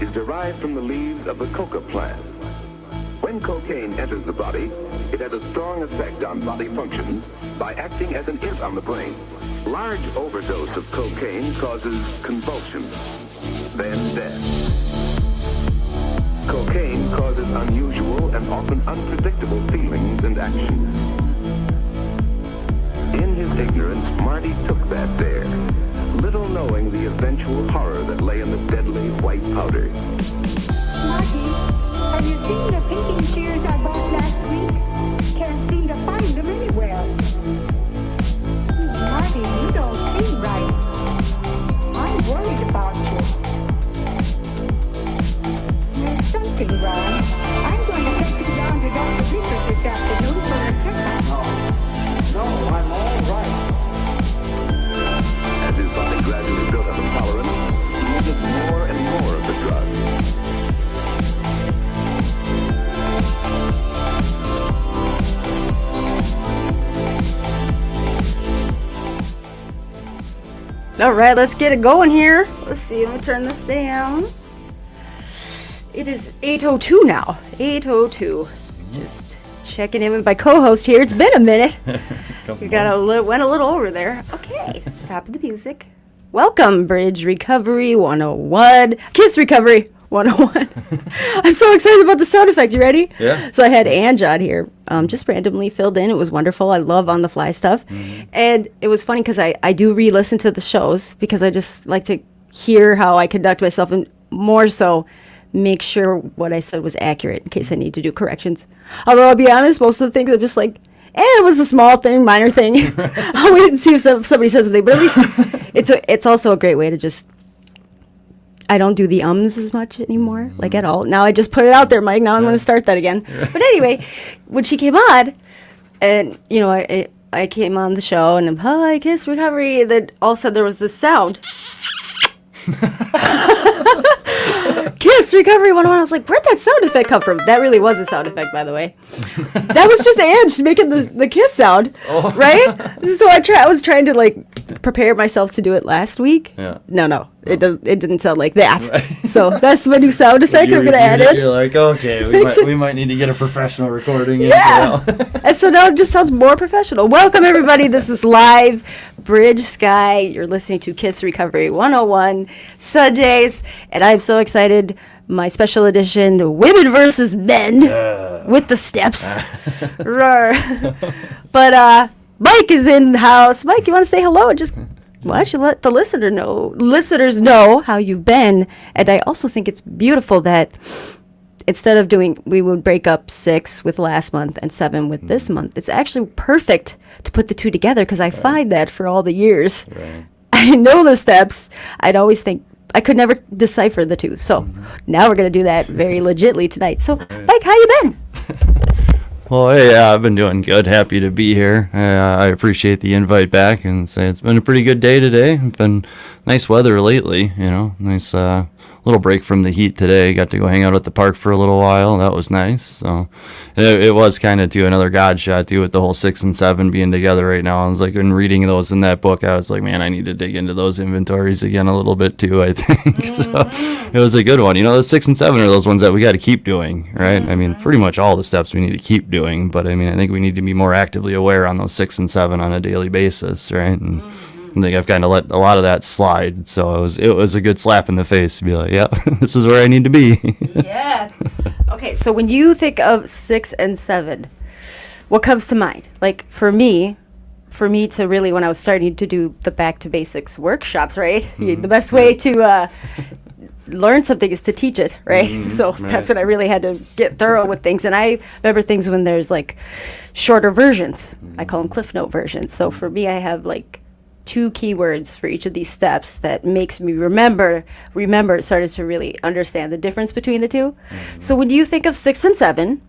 is derived from the leaves of the coca plant. When cocaine enters the body, it has a strong effect on body functions by acting as an irritant on the brain. Large overdose of cocaine causes convulsions, then death. Cocaine causes unusual and often unpredictable feelings and actions. In his ignorance, Marty took that dare, little knowing the eventual horror that lay in the deadly white powder. Marty, have you seen the painting shears I bought last week? Can't seem to find them anywhere. Marty, you don't see right. I'm worried about you. There's something wrong. I'm going to take you down to Dr. Beaker this afternoon for a checkup. No, I'm all right. As his body gradually built up a tolerance, he needed more and more of the drug. All right, let's get it going here. Let's see, let me turn this down. It is 8:02 now. 8:02. Just checking in with my co-host here. It's been a minute. We went a little over there. Okay, stop the music. Welcome, Bridge Recovery 101. Kiss Recovery 101. I'm so excited about the sound effect. You ready? Yeah. So I had Ange on here, just randomly filled in. It was wonderful. I love on-the-fly stuff. Mm-hmm. And it was funny because I do re-listen to the shows because I just like to hear how I conduct myself and more so make sure what I said was accurate in case I need to do corrections. Although I'll be honest, most of the things I'm just like, it was a small thing, minor thing. I'll wait and see if somebody says something. But at least it's also a great way to just, I don't do the ums as much anymore, like at all. Now I just put it out there, Mike. Now I'm going to start that again. But anyway, when she came on, and, you know, I came on the show, and hi, Kiss Recovery, and then all of a sudden there was this sound. Kiss Recovery 101. I was like, where'd that sound effect come from? That really was a sound effect, by the way. That was just Ange making the kiss sound, right? So I was trying to like prepare myself to do it last week. Yeah. No. It didn't sound like that. Right. So that's my new sound effect I'm gonna add in. You're like, okay, we might need to get a professional recording. Yeah. And so now it just sounds more professional. Welcome everybody. This is live Bridge Sky. You're listening to Kiss Recovery 101 Sundays, and I'm so excited. My special edition, Women versus Men, with the steps. But Mike is in the house. Mike, you want to say hello? Just why don't you let the listeners know how you've been? And I also think it's beautiful that instead of we would break up 6 with last month and 7 with this month. It's actually perfect to put the two together because I find that for all the years. Right. I know the steps. I'd always think I could never decipher the two. So now we're going to do that very legitly tonight. So, Mike, how you been? Well, hey, I've been doing good. Happy to be here. I appreciate the invite back and say it's been a pretty good day today. It's been nice weather lately, nice little break from the heat today. Got to go hang out at the park for a little while. That was nice. So it was kind of another God shot too with the whole 6 and 7 being together right now. I was like, in reading those in that book, I was like, man, I need to dig into those inventories again a little bit too, I think. Mm-hmm. So it was a good one. The 6 and 7 are those ones that we got to keep doing, right? Mm-hmm. I mean, pretty much all the steps we need to keep doing, but I mean, I think we need to be more actively aware on those 6 and 7 on a daily basis, right? And I think I've kind of let a lot of that slide, so it was a good slap in the face to be like, yeah, this is where I need to be. Yes. Okay, so when you think of 6 and 7, what comes to mind? Like for me to really, when I was starting to do the Back to Basics workshops, right? Mm-hmm. The best way to learn something is to teach it, right? Mm-hmm. So that's when I really had to get thorough with things. And I remember things when there's like shorter versions. I call them Cliff Note versions. So for me, I have like 2 keywords for each of these steps that makes me remember, started to really understand the difference between the two. Mm-hmm. So when you think of 6 and 7,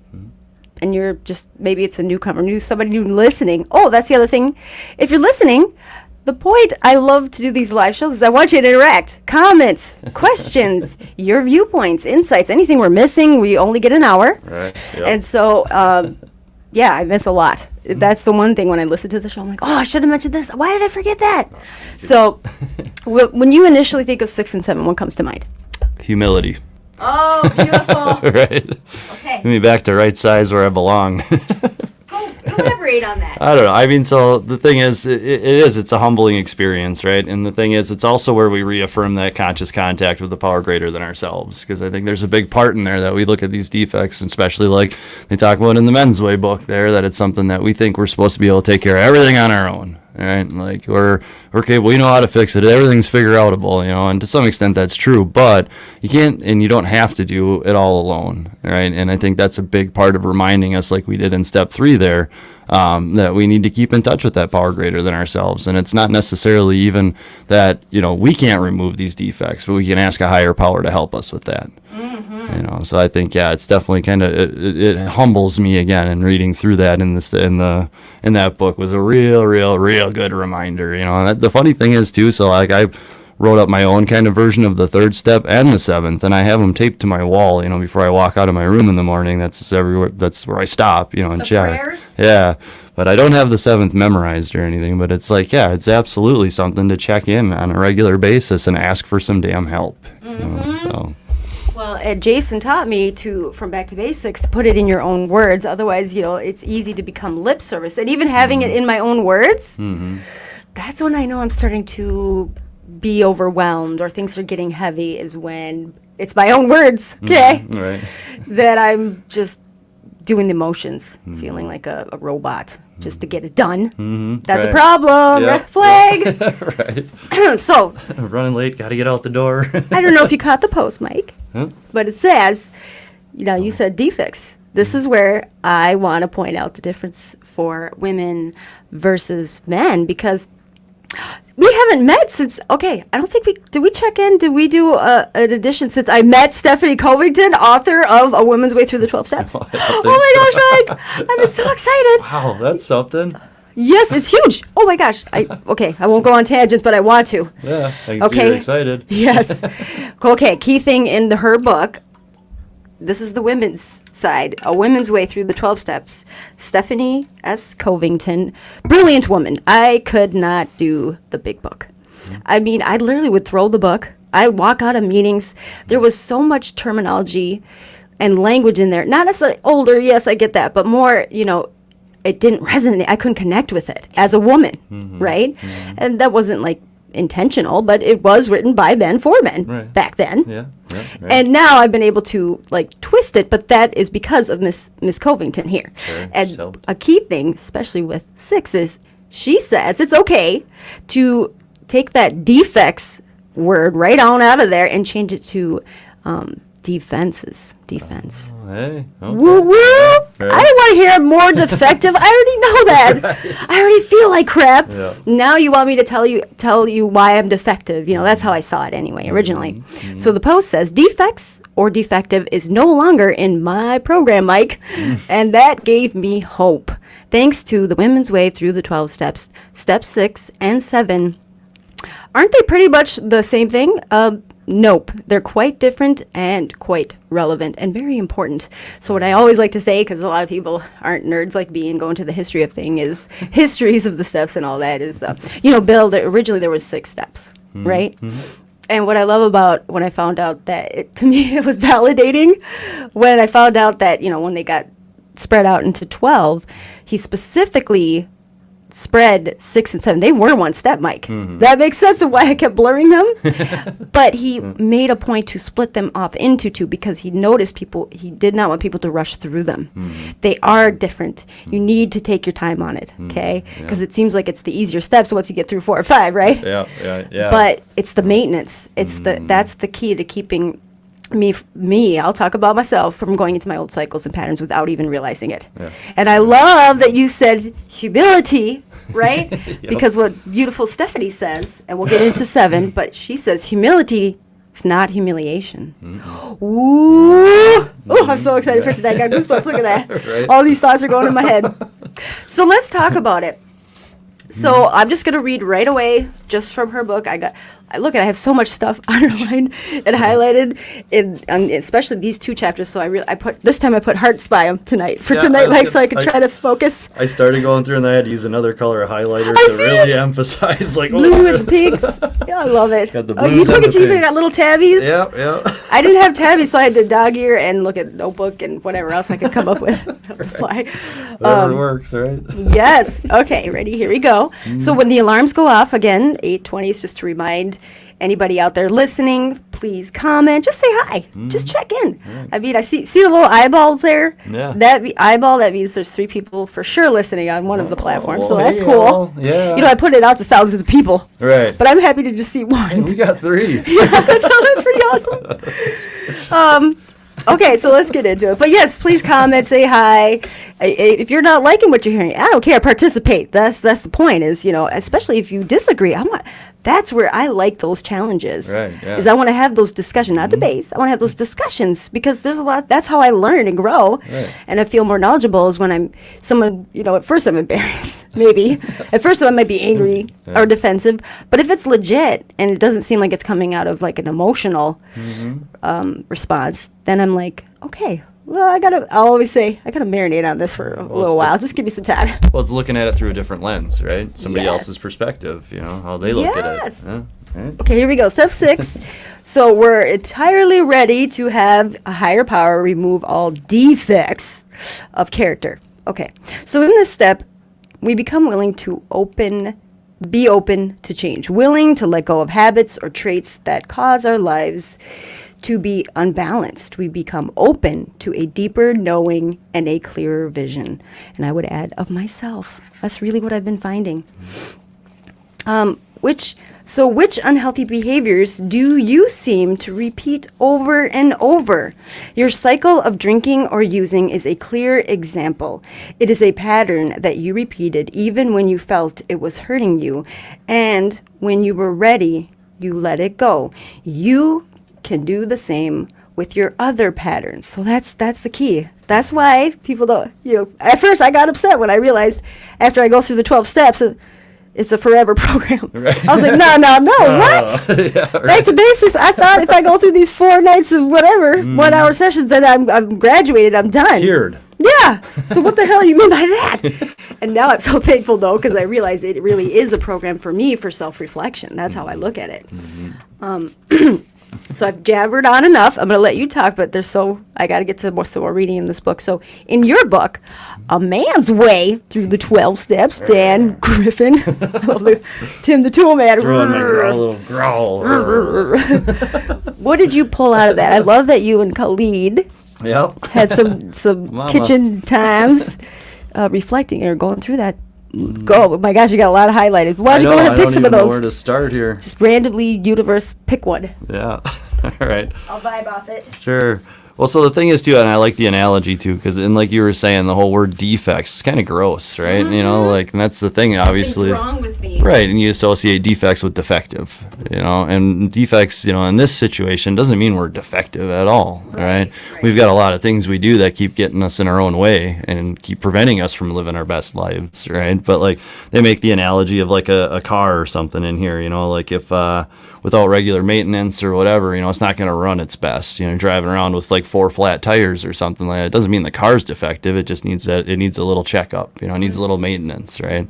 and you're just, maybe it's a newcomer, somebody new listening. Oh, that's the other thing. If you're listening, the point I love to do these live shows is I want you to interact. Comments, questions, your viewpoints, insights, anything we're missing. We only get an hour. Right. Yep. And so, yeah, I miss a lot. That's the one thing when I listen to the show, I'm like, oh, I should have mentioned this. Why did I forget that? So when you initially think of 6 and 7, what comes to mind? Humility. Oh, beautiful. Right? Okay. Get me back to right size where I belong. Go elaborate on that. I don't know. I mean, so the thing is, it's a humbling experience, right? And the thing is, it's also where we reaffirm that conscious contact with the power greater than ourselves. Because I think there's a big part in there that we look at these defects, especially like they talk about in the Men's Way book there, that it's something that we think we're supposed to be able to take care of everything on our own. Right? Like we're capable, we know how to fix it. Everything's figure outable, and to some extent that's true, but you can't and you don't have to do it all alone, right? And I think that's a big part of reminding us, like we did in step 3 there, that we need to keep in touch with that power greater than ourselves. And it's not necessarily even that, we can't remove these defects, but we can ask a higher power to help us with that. So I think, it's definitely kind of, it humbles me again, and reading through that in that book was a real good reminder, And the funny thing is too, so like I wrote up my own kind of version of the 3rd step and the 7th, and I have them taped to my wall, before I walk out of my room in the morning. That's where I stop, and the check. prayers? Yeah. But I don't have the 7th memorized or anything, but it's like, it's absolutely something to check in on a regular basis and ask for some damn help. So. Well, and Jason taught me from Back to Basics, to put it in your own words. Otherwise, it's easy to become lip service. And even having it in my own words, that's when I know I'm starting to be overwhelmed or things are getting heavy, is when it's my own words, okay? Right. That I'm just doing the motions, feeling like a robot just to get it done. That's a problem. Yep. Red flag. Right. So, Running late, got to get out the door. I don't know if you caught the post, Mike, Huh? but it says, you said defects. This is where I want to point out the difference for women versus men, because we haven't met since, I don't think did we check in? Did we do an edition since I met Stephanie Covington, author of A Woman's Way Through the 12 Steps? I Oh don't my think gosh, Mike, I've been so excited. Wow, that's something. Yes, it's huge. Oh my gosh. I won't go on tangents, but I want to. Yeah, I can see you're excited. Yes. Okay, key thing in her book, this is the women's side, A Woman's Way Through the 12 Steps. Stephanie S. Covington, brilliant woman. I could not do the big book. I mean, I literally would throw the book. I'd walk out of meetings. There was so much terminology and language in there. Not necessarily older, yes, I get that, but more, it didn't resonate. I couldn't connect with it as a woman, right? And that wasn't like intentional, but it was written by men for men back then. Yeah. Right. And now I've been able to like twist it, but that is because of Miss Covington here. Sure. And So- a key thing, especially with 6, is she says it's okay to take that defects word right on out of there and change it to defense. Hey. Okay. Woo woo! Right. I don't want to hear more defective. I already know that. I already feel like crap. Yeah. Now you want me to tell you why I'm defective. That's how I saw it anyway, originally. So the post says, defects or defective is no longer in my program, Mike. And that gave me hope. Thanks to the Women's Way Through the 12 Steps, Step 6 and 7. Aren't they pretty much the same thing? Nope. They're quite different and quite relevant and very important. So what I always like to say, because a lot of people aren't nerds like me and go into the history of things, is histories of the steps and all that is, Bill, originally there was 6 steps, right? And what I love about when I found out that, to me, it was validating when I found out that, when they got spread out into 12, he specifically spread 6 and 7. They were one step, Mike. That makes sense of why I kept blurring them. But he made a point to split them off into 2 because he noticed he did not want people to rush through them. They are different. You need to take your time on it, okay? Because it seems like it's the easier steps once you get through 4 or 5, right? Yeah. But it's the maintenance. That's the key to keeping me, I'll talk about myself, from going into my old cycles and patterns without even realizing it. Yeah. And I love that you said humility, right? Because what beautiful Stephanie says, and we'll get into 7, but she says humility is not humiliation. Ooh. Oh, I'm so excited for today. I got goosebumps. Look at that. Right. All these thoughts are going in my head. So let's talk about it. So I'm just going to read right away, just from her book. I got look at, I have so much stuff underlined and highlighted, especially these 2 chapters. So I put hearts by them tonight so I could try to focus. I started going through and I had to use another color highlighter to really emphasize like blue and pinks. Yeah, I love it. Got the Oh, you blues look and at the you, you pinks. got little tabbies. Yep. I didn't have tabbies, so I had to dog ear and look at notebook and whatever else I could come up with on the fly. Whatever works, right? Yes. Okay, ready? Here we go. So when the alarms go off, again, 8:20 is just to remind anybody out there listening, please comment. Just say hi. Just check in. I mean, I see the little eyeballs there? Yeah. That means there's 3 people for sure listening on one of the platforms, so well, that's hey, cool. well, yeah. You know, I put it out to thousands of people. Right. But I'm happy to just see one. We got 3. That's pretty awesome. Okay, so let's get into it. But yes, please comment, say hi. If you're not liking what you're hearing, I don't care. Participate. That's the point. Is, you know, especially if you disagree. That's where I like those challenges. Right, yeah. Is I want to have those discussions, not debates. I want to have those discussions because there's a lot. That's how I learn and grow, and I feel more knowledgeable. Is when I'm someone. You know, at first I'm embarrassed. Maybe at first I might be angry or defensive, but if it's legit and it doesn't seem like it's coming out of like an emotional response, then I'm like, okay. Well, I'll always say, I gotta marinate on this for a little while. Just give me some time. Well, it's looking at it through a different lens, right? Somebody Yes. else's perspective, you know, how they look at it. Yes. Yeah, right? Okay, here we go. Step 6. So we're entirely ready to have a higher power remove all defects of character. Okay, so in this step, we become willing to be open to change, willing to let go of habits or traits that cause our lives to be unbalanced. We become open to a deeper knowing and a clearer vision. And I would add, of myself. That's really what I've been finding. Which unhealthy behaviors do you seem to repeat over and over? Your cycle of drinking or using is a clear example. It is a pattern that you repeated even when you felt it was hurting you. And when you were ready, you let it go. You can do the same with your other patterns. So that's the key. That's why people don't, you know, at first I got upset when I realized after I go through the 12 steps, it's a forever program. Right. I was like, no, what? Yeah, right. Back to basics. I thought if I go through these 4 nights of whatever, 1 hour sessions, then I'm graduated, I'm done. Cured. Yeah. So what the hell you mean by that? And now I'm so thankful though, because I realize it really is a program for me for self-reflection. That's how I look at it. So I've jabbered on enough. I'm going to let you talk, but I got to get to some more reading in this book. So in your book, A Man's Way Through the 12 Steps, Dan Griffin, I love Tim the Tool Man. Throwing my little growl. What did you pull out of that? I love that you and Khalid Yep. had some Mama. kitchen times reflecting or going through that. Go! Oh my gosh, you got a lot of highlighted. Why don't you go ahead and pick some of I don't even know those? where to start here. Just randomly, universe, pick one. Yeah. All right. I'll vibe off it. Sure. Well, so the thing is, too, and I like the analogy, too, because, like you were saying, the whole word defects is kind of gross, right? You know, like, and that's the thing, obviously. What's wrong with me? Right, and you associate defects with defective, you know, and defects, you know, in this situation doesn't mean we're defective at all, right? We've got a lot of things we do that keep getting us in our own way and keep preventing us from living our best lives, right? But, like, they make the analogy of, like, a car or something in here, you know, like if, without regular maintenance or whatever, you know, it's not going to run its best, you know, driving around with, like, 4 flat tires or something like that. It doesn't mean the car's defective, it just needs it needs a little checkup, you know, it needs a little maintenance, right?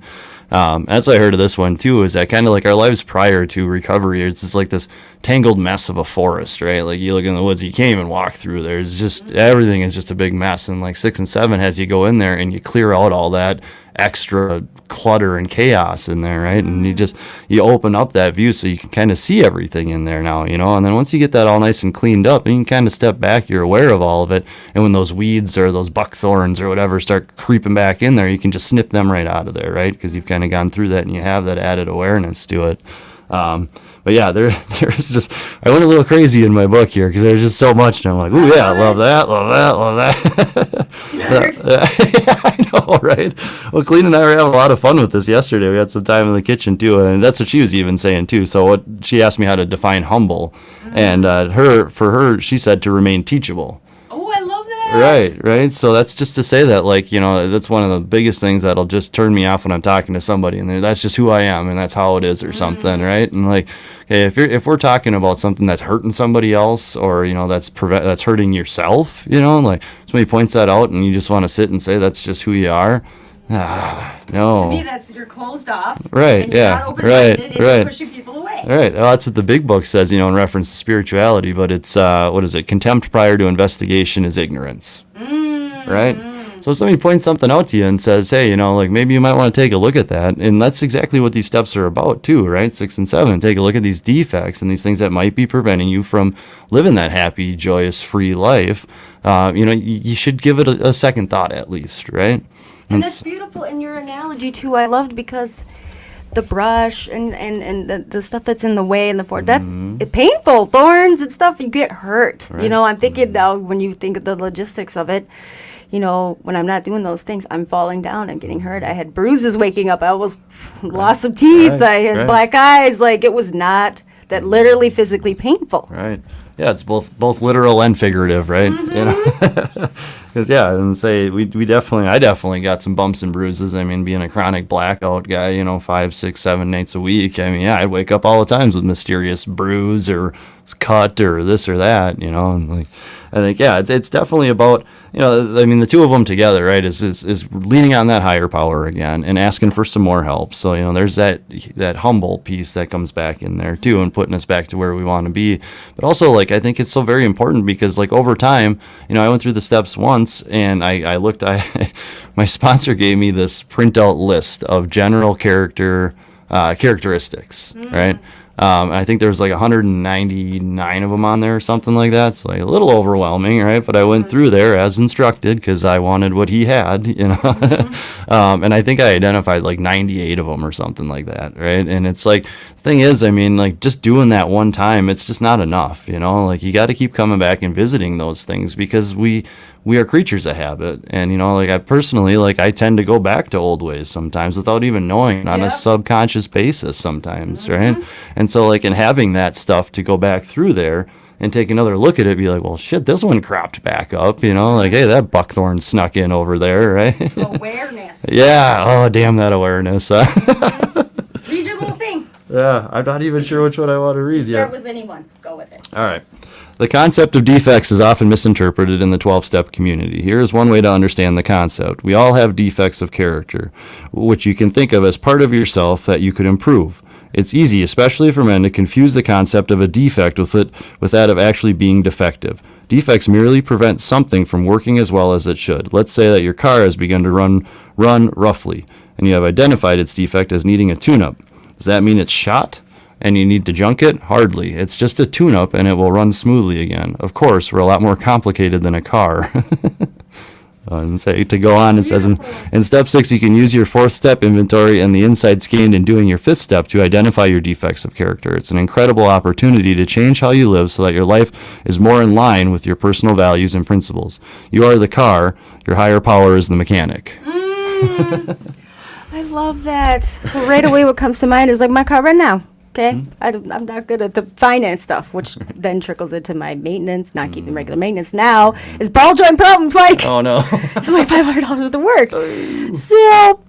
That's what I heard of this one too, is that kind of like our lives prior to recovery, it's just like this tangled mess of a forest, right? Like you look in the woods, you can't even walk through there. It's just, everything is just a big mess. And like 6 and 7 has you go in there and you clear out all that extra clutter and chaos in there, right? And you open up that view so you can kind of see everything in there now, you know? And then once you get that all nice and cleaned up, then you can kind of step back, you're aware of all of it. And when those weeds or those buckthorns or whatever start creeping back in there, you can just snip them right out of there, right? Because you've kind of gone through that and you have that added awareness to it. But yeah, there's just, I went a little crazy in my book here because there's just so much, and I'm like, ooh, yeah, love that. Yeah, I know, right? Well, Colleen and I were having a lot of fun with this yesterday. We had some time in the kitchen too, and that's what she was even saying too. So what she asked me how to define humble, and for her, she said to remain teachable. Oh, I love that. Right. So that's just to say that, like, that's one of the biggest things that'll just turn me off when I'm talking to somebody, and that's just who I am, and that's how it is, or something, right? And like, okay, if we're talking about something that's hurting somebody else, or that's hurting yourself, like somebody points that out, and you just want to sit and say that's just who you are. No. To me, that's you're closed off. Right. And you're not open-minded, and you're pushing people away. Right. Well, that's what the big book says, in reference to spirituality. But it's what is it? Contempt prior to investigation is ignorance. Right. So if somebody points something out to you and says, hey, like maybe you might want to take a look at that, and that's exactly what these steps are about too, right? 6 and 7. Take a look at these defects and these things that might be preventing you from living that happy, joyous, free life. You should give it a second thought at least, right? And that's beautiful in your analogy too. I loved because the brush and the stuff that's in the way and the fork, that's painful. Thorns and stuff, you get hurt. Right. I'm thinking now when you think of the logistics of it, when I'm not doing those things, I'm falling down, I'm getting hurt. I had bruises waking up. I was loss of teeth. I had black eyes. Like it was not that literally physically painful. Right. Yeah, it's both literal and figurative, right? Because and say I definitely got some bumps and bruises. I mean, being a chronic blackout guy, 5, 6, 7 nights a week. I mean, I'd wake up all the times with mysterious bruise or cut or this or that, and like, I think, it's definitely about, the two of them together, right, is leaning on that higher power again and asking for some more help. So, there's that humble piece that comes back in there too, and putting us back to where we want to be. But also, like, I think it's so very important because, like, over time, I went through the steps once, and I looked, my sponsor gave me this printout list of general characteristics, right? I think there was like 199 of them on there or something like that. It's like a little overwhelming, right? But I went through there as instructed because I wanted what he had, and I think I identified like 98 of them or something like that, right? And it's like, the thing is, I mean, like just doing that one time, it's just not enough, like you got to keep coming back and visiting those things because we are creatures of habit. And, like I personally, like I tend to go back to old ways sometimes without even knowing on a subconscious basis sometimes, right? And so like in having that stuff to go back through there and take another look at it, be like, well, shit, this one cropped back up, like, hey, that buckthorn snuck in over there, right? Awareness. Yeah. Oh, damn that awareness. Read your little thing. Yeah, I'm not even sure which one I want to read yet. Start with anyone. Go with it. All right. The concept of defects is often misinterpreted in the 12-step community. Here is one way to understand the concept. We all have defects of character, which you can think of as part of yourself that you could improve. It's easy, especially for men, to confuse the concept of a defect with that of actually being defective. Defects merely prevent something from working as well as it should. Let's say that your car has begun to run roughly, and you have identified its defect as needing a tune-up. Does that mean it's shot and you need to junk it? Hardly. It's just a tune-up and it will run smoothly again. Of course, we're a lot more complicated than a car. And say to go on, it says in step 6, you can use your 4th step inventory and the insight gained in doing your 5th step to identify your defects of character. It's an incredible opportunity to change how you live so that your life is more in line with your personal values and principles. You are the car, your higher power is the mechanic. I love that. So right away what comes to mind is like my car right now. Okay, I'm not good at the finance stuff, which then trickles into my maintenance, not keeping regular maintenance. Now is ball joint problems, like, oh no, it's like $500 worth of work. So,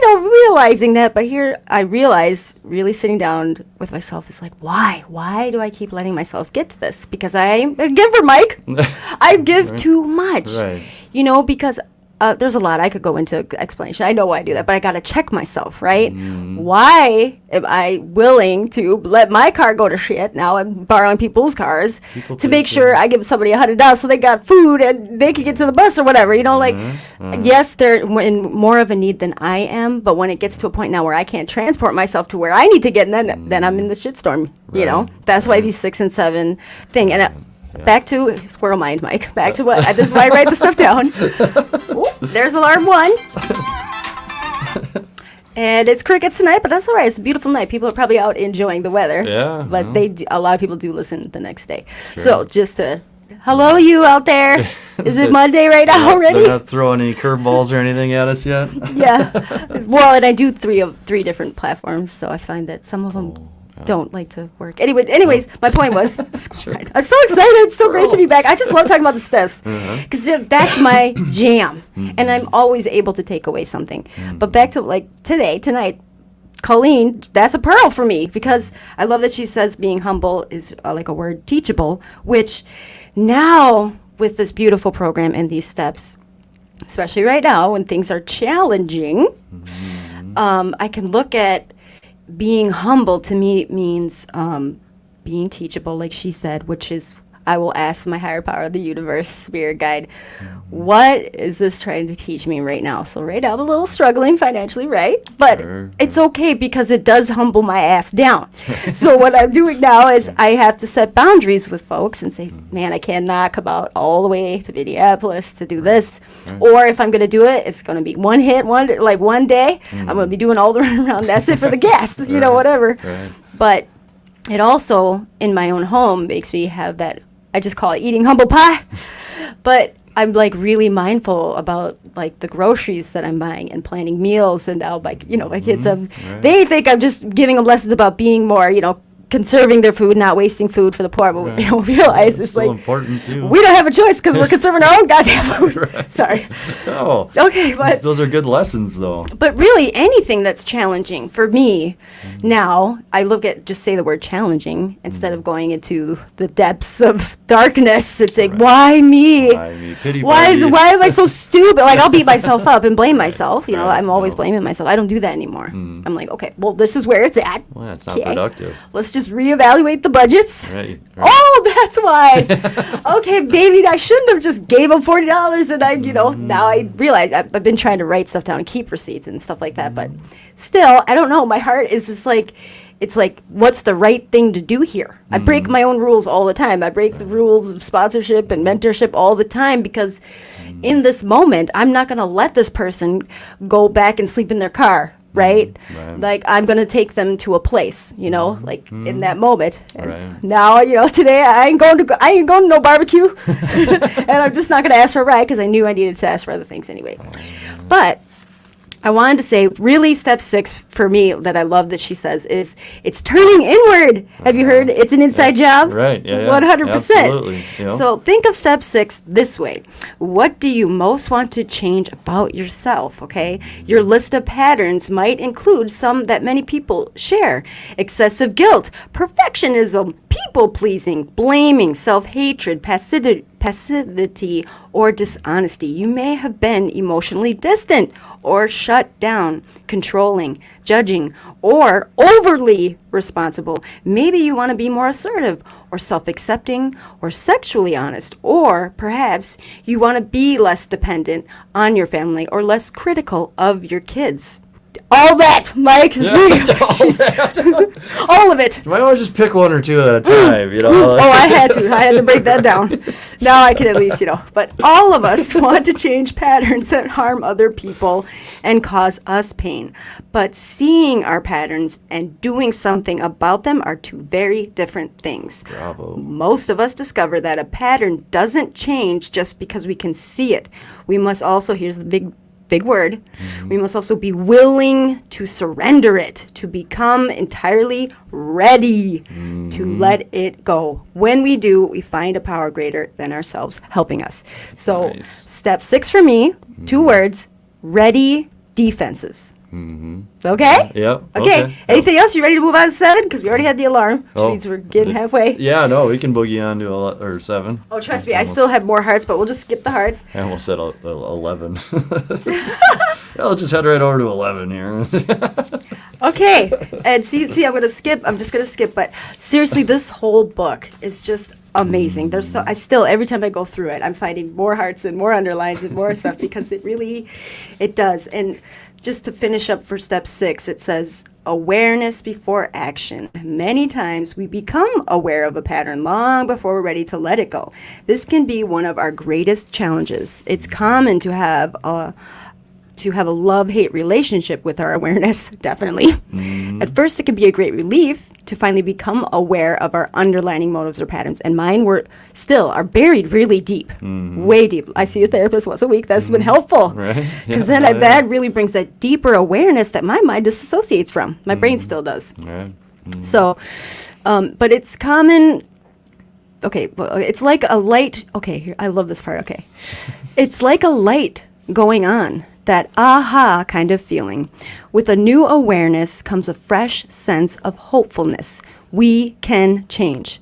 realizing that, but here I realize really sitting down with myself is like, why do I keep letting myself get to this? Because I'm a giver, Mike. I give too much, right. Because there's a lot I could go into explanation. I know why I do that, but I got to check myself, right? Why am I willing to let my car go to shit? Now I'm borrowing people's cars to make sure I give somebody $100 so they got food and they can get to the bus or whatever. Yes, they're in more of a need than I am, but when it gets to a point now where I can't transport myself to where I need to get, and then I'm in the shitstorm. That's why these 6 and 7 thing. And back to squirrel mind, Mike. Back to what? This is why I write the stuff down. Ooh, there's alarm 1. And it's crickets tonight, but that's all right. It's a beautiful night. People are probably out enjoying the weather. Yeah. But a lot of people do listen the next day. Sure. So just to, hello you out there. Is it Monday right now already? They're not throwing any curveballs or anything at us yet? Yeah. Well, and I do three different platforms, so I find that some of them don't like to work. Anyways, my point was, I'm so excited. It's so great to be back. I just love talking about the steps because that's my jam, and I'm always able to take away something. But back to like tonight, Colleen, that's a pearl for me because I love that she says being humble is like a word teachable, which now with this beautiful program and these steps, especially right now when things are challenging, I can look at being humble. To me means being teachable, like she said, which is I will ask my higher power, the universe, spirit guide, what is this trying to teach me right now? So right now I'm a little struggling financially, right? But it's okay because it does humble my ass down. So what I'm doing now is I have to set boundaries with folks and say, man, I cannot come out all the way to Minneapolis to do this. Or if I'm going to do it, it's going to be one day. I'm going to be doing all the runaround. That's it for the guests, you know, whatever. But it also, in my own home, makes me have that, I just call it eating humble pie. But I'm like really mindful about like the groceries that I'm buying and planning meals. And now my kids they think I'm just giving them lessons about being more, conserving their food, not wasting food for the poor, but they don't realize it's like important too. We don't have a choice because we're conserving our own goddamn food. Sorry. No. Okay, but those are good lessons, though. But really, anything that's challenging for me now, I look at just say the word challenging instead of going into the depths of darkness. It's like, why me? Pity why am I so stupid? Like I'll beat myself up and blame myself. I'm always blaming myself. I don't do that anymore. I'm like, okay, well, this is where it's at. Well, that's not productive. Let's just reevaluate the budgets. Right. Oh, that's why. Okay, maybe I shouldn't have just gave them $40 and now I realize I've been trying to write stuff down and keep receipts and stuff like that, but still, I don't know. My heart is just like, it's like, what's the right thing to do here? I break my own rules all the time. I break the rules of sponsorship and mentorship all the time because in this moment, I'm not going to let this person go back and sleep in their car. Right? Like I'm going to take them to a place, like in that moment. And now, today I ain't going to no barbecue and I'm just not going to ask for a ride because I knew I needed to ask for other things anyway. But I wanted to say really step 6 for me that I love that she says is it's turning inward. Have you heard it's an inside job? Right. Yeah. 100%. Absolutely. So think of step 6 this way. What do you most want to change about yourself? Okay. Your list of patterns might include some that many people share. Excessive guilt, perfectionism, people pleasing, blaming, self-hatred, passivity, or dishonesty. You may have been emotionally distant or shut down, controlling, judging, or overly responsible. Maybe you want to be more assertive or self-accepting or sexually honest, or perhaps you want to be less dependent on your family or less critical of your kids. All that, Mike, is me. All of it. You might want to just pick one or two at a time, Oh, I had to break that down. Now I can at least, But all of us want to change patterns that harm other people and cause us pain. But seeing our patterns and doing something about them are two very different things. Bravo. Most of us discover that a pattern doesn't change just because we can see it. We must also, here's the big word, we must also be willing to surrender it, to become entirely ready to let it go. When we do, we find a power greater than ourselves helping us. So step 6 for me, 2 words, ready defenses. Okay? Yep. Okay. Anything else? You ready to move on to 7? Because we already had the alarm, which means we're getting halfway. Yeah, no, we can boogie on to 7. Oh, trust me, I still have more hearts, but we'll just skip the hearts. I almost said 11. I'll just head right over to 11 here. Okay. And see, I'm going to skip. I'm just going to skip. But seriously, this whole book is just amazing. I still, every time I go through it, I'm finding more hearts and more underlines and more stuff because it does. And just to finish up for step 6, it says awareness before action. Many times we become aware of a pattern long before we're ready to let it go. This can be one of our greatest challenges. It's common to have a love-hate relationship with our awareness, definitely. At first, it can be a great relief to finally become aware of our underlying motives or patterns. And mine are buried really deep, way deep. I see a therapist once a week. That's been helpful. Because that really brings that deeper awareness that my mind disassociates from. My brain still does. So, but it's common. Okay, well, it's like a light. Okay, here, I love this part. Okay, it's like a light going on, that aha kind of feeling. With a new awareness comes a fresh sense of hopefulness. We can change.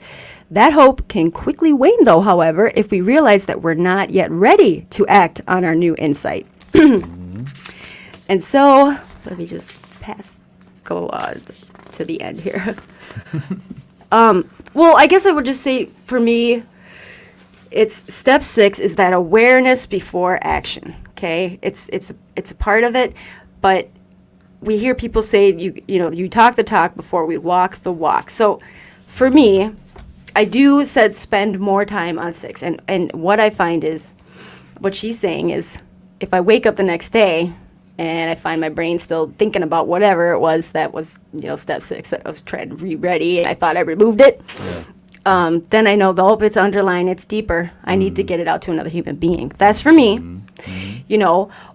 That hope can quickly wane, though, however, if we realize that we're not yet ready to act on our new insight. And so, let me just go to the end here. Well, I guess I would just say, for me, it's step 6 is that awareness before action. Okay, it's a part of it, but we hear people say you talk the talk before we walk the walk. So, for me, I do spend more time on 6, and what I find is, what she's saying is, if I wake up the next day and I find my brain still thinking about whatever it was that was, step 6 that I was trying to ready, and I thought I removed it, then I know, it's underlined, it's deeper. I need to get it out to another human being. That's for me,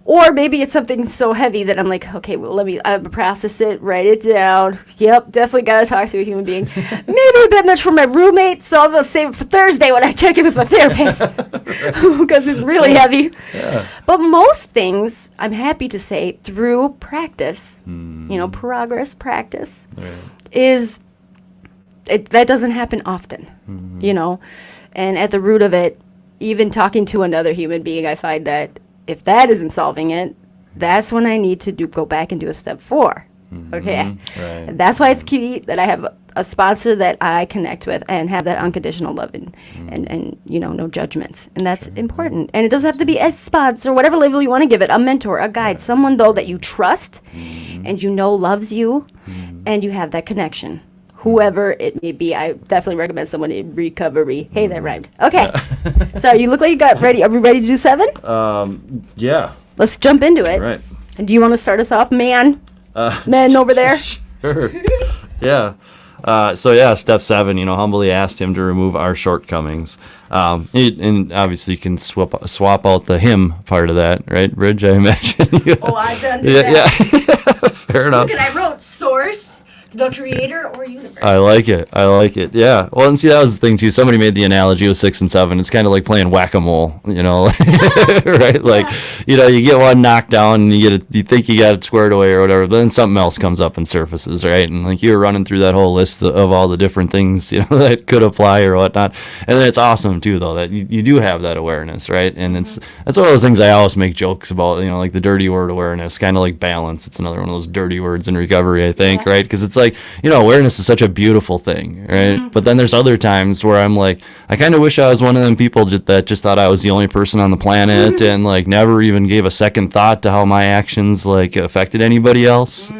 or maybe it's something so heavy that I'm like, okay, well, let me process it, write it down. Yep, definitely got to talk to a human being. Maybe a bit much for my roommate, so I'm going to save it for Thursday when I check in with my therapist, because it's really heavy. Yeah. But most things, I'm happy to say, through practice, progress, practice, is... that doesn't happen often, and at the root of it, even talking to another human being, I find that if that isn't solving it, that's when I need to go back and do a step 4. Okay. Right. And that's why it's key that I have a sponsor that I connect with and have that unconditional love and no judgments. And that's important. And it doesn't have to be a sponsor, whatever label you want to give it, a mentor, a guide, someone though that you trust and loves you and you have that connection. Whoever it may be, I definitely recommend someone in recovery. Hey, that rhymed. Okay. So you look like you got ready. Are we ready to do 7? Yeah. Let's jump into it. Right. And do you want to start us off, man? Men over there? Sure. Yeah. Step 7, humbly asked him to remove our shortcomings. And obviously you can swap out the him part of that, right, Bridge, I imagine? I've done that. Yeah. Fair enough. Look, and I wrote source, the creator, or universe. I like it. Yeah. Well, and see, that was the thing too. Somebody made the analogy with 6 and 7. It's kind of like playing whack-a-mole, right? Like, you get one knocked down and you think you got it squared away or whatever, but then something else comes up and surfaces, right? And like you're running through that whole list of all the different things, that could apply or whatnot. And then it's awesome too, though, that you do have that awareness, right? And that's one of those things I always make jokes about, like the dirty word awareness, kind of like balance. It's another one of those dirty words in recovery, I think, right? Because it's like, awareness is such a beautiful thing, right? But then there's other times where I'm like, I kind of wish I was one of them people that just thought I was the only person on the planet and like never even gave a second thought to how my actions like affected anybody else,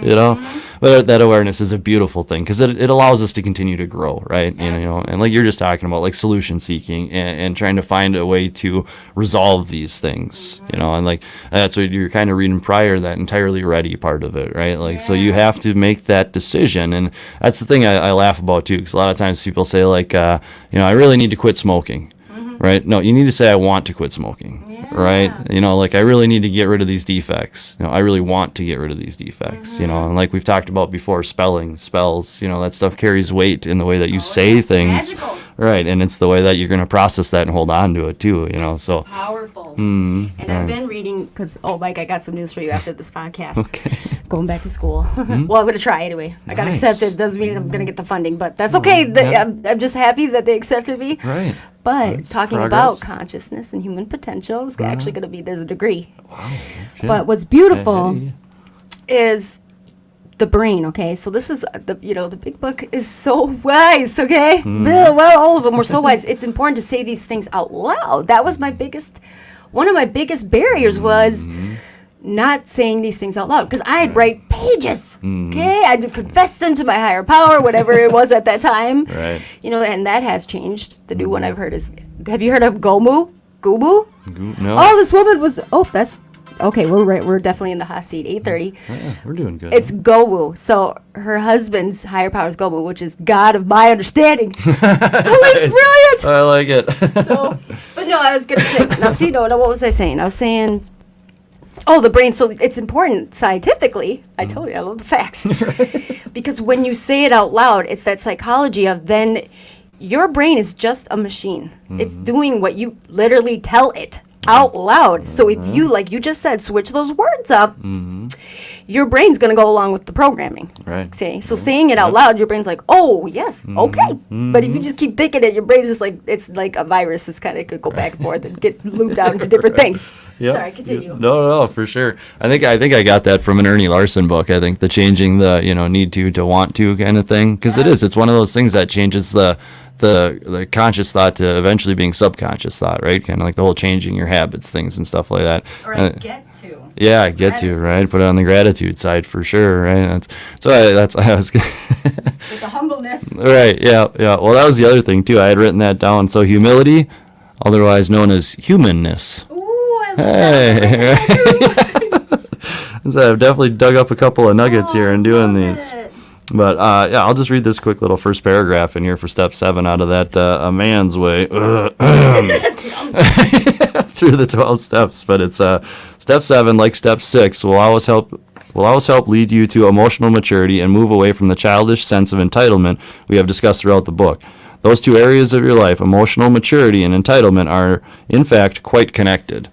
But that awareness is a beautiful thing because it allows us to continue to grow, right? Yes. And like you're just talking about, like solution seeking and trying to find a way to resolve these things, and like that's what you're kind of reading prior, that entirely ready part of it, right? Like, so you have to make that decision, and that's the thing I laugh about too, because a lot of times people say like, I really need to quit smoking. Right? No, you need to say, I want to quit smoking, right? Like I really need to get rid of these defects. I really want to get rid of these defects, and like we've talked about before, spells, that stuff carries weight in the way that you say things. Magical. Right, and it's the way that you're going to process that and hold on to it too, so. Powerful. And I've been reading, because, Mike, I got some news for you after this podcast. Okay. Going back to school. Well, I'm going to try anyway. I got accepted. Doesn't mean I'm going to get the funding, but that's okay. I'm just happy that they accepted me. Right. But that's talking about consciousness and human potential is actually going to be, there's a degree. Wow. Okay. But what's beautiful is the brain, okay? So this is, the big book is so wise, okay? Well, all of them were so wise. It's important to say these things out loud. That was one of my biggest barriers was not saying these things out loud because I'd write pages, okay? I'd confess them to my higher power, whatever it was at that time. Right. And that has changed. The new one I've heard is, have you heard of Gomu? Gubu? No. Oh, this woman was, that's, okay, we're right. We're definitely in the hot seat. 8:30. Yeah, we're doing good. It's Gowu. So her husband's higher power is Gowu, which is God of my understanding. It's brilliant. I like it. But no, I was gonna say. Now, see, what was I saying? I was saying, Oh, the brain. So it's important scientifically. I told you, I love the facts. Because when you say it out loud, it's that psychology of then your brain is just a machine. It's doing what you literally tell it out loud. So if you, like you just said, switch those words up, your brain's going to go along with the programming. Right. See? So saying it out loud, your brain's like, oh, yes, okay. But if you just keep thinking it, your brain's just like, it's like a virus. It's kind of could go back and forth and get looped out into different things. Yep. Sorry, continue. No, for sure. I think I got that from an Ernie Larson book. I think the changing the need to want to kind of thing, because it's one of those things that changes the conscious thought to eventually being subconscious thought, right? Kind of like the whole changing your habits, things and stuff like that. Or I get to. Yeah, get to, right? Put it on the gratitude side for sure, right? That's I was. With the humbleness. Right. Yeah. Well, that was the other thing too. I had written that down. So humility, otherwise known as humanness. Hey, so I've definitely dug up a couple of nuggets here in doing these. But yeah, I'll just read this quick little first paragraph in here for step 7 out of that A Man's Way through the 12 steps. But it's step 7, like step 6, will always help lead you to emotional maturity and move away from the childish sense of entitlement we have discussed throughout the book. Those two areas of your life, emotional maturity and entitlement, are in fact quite connected.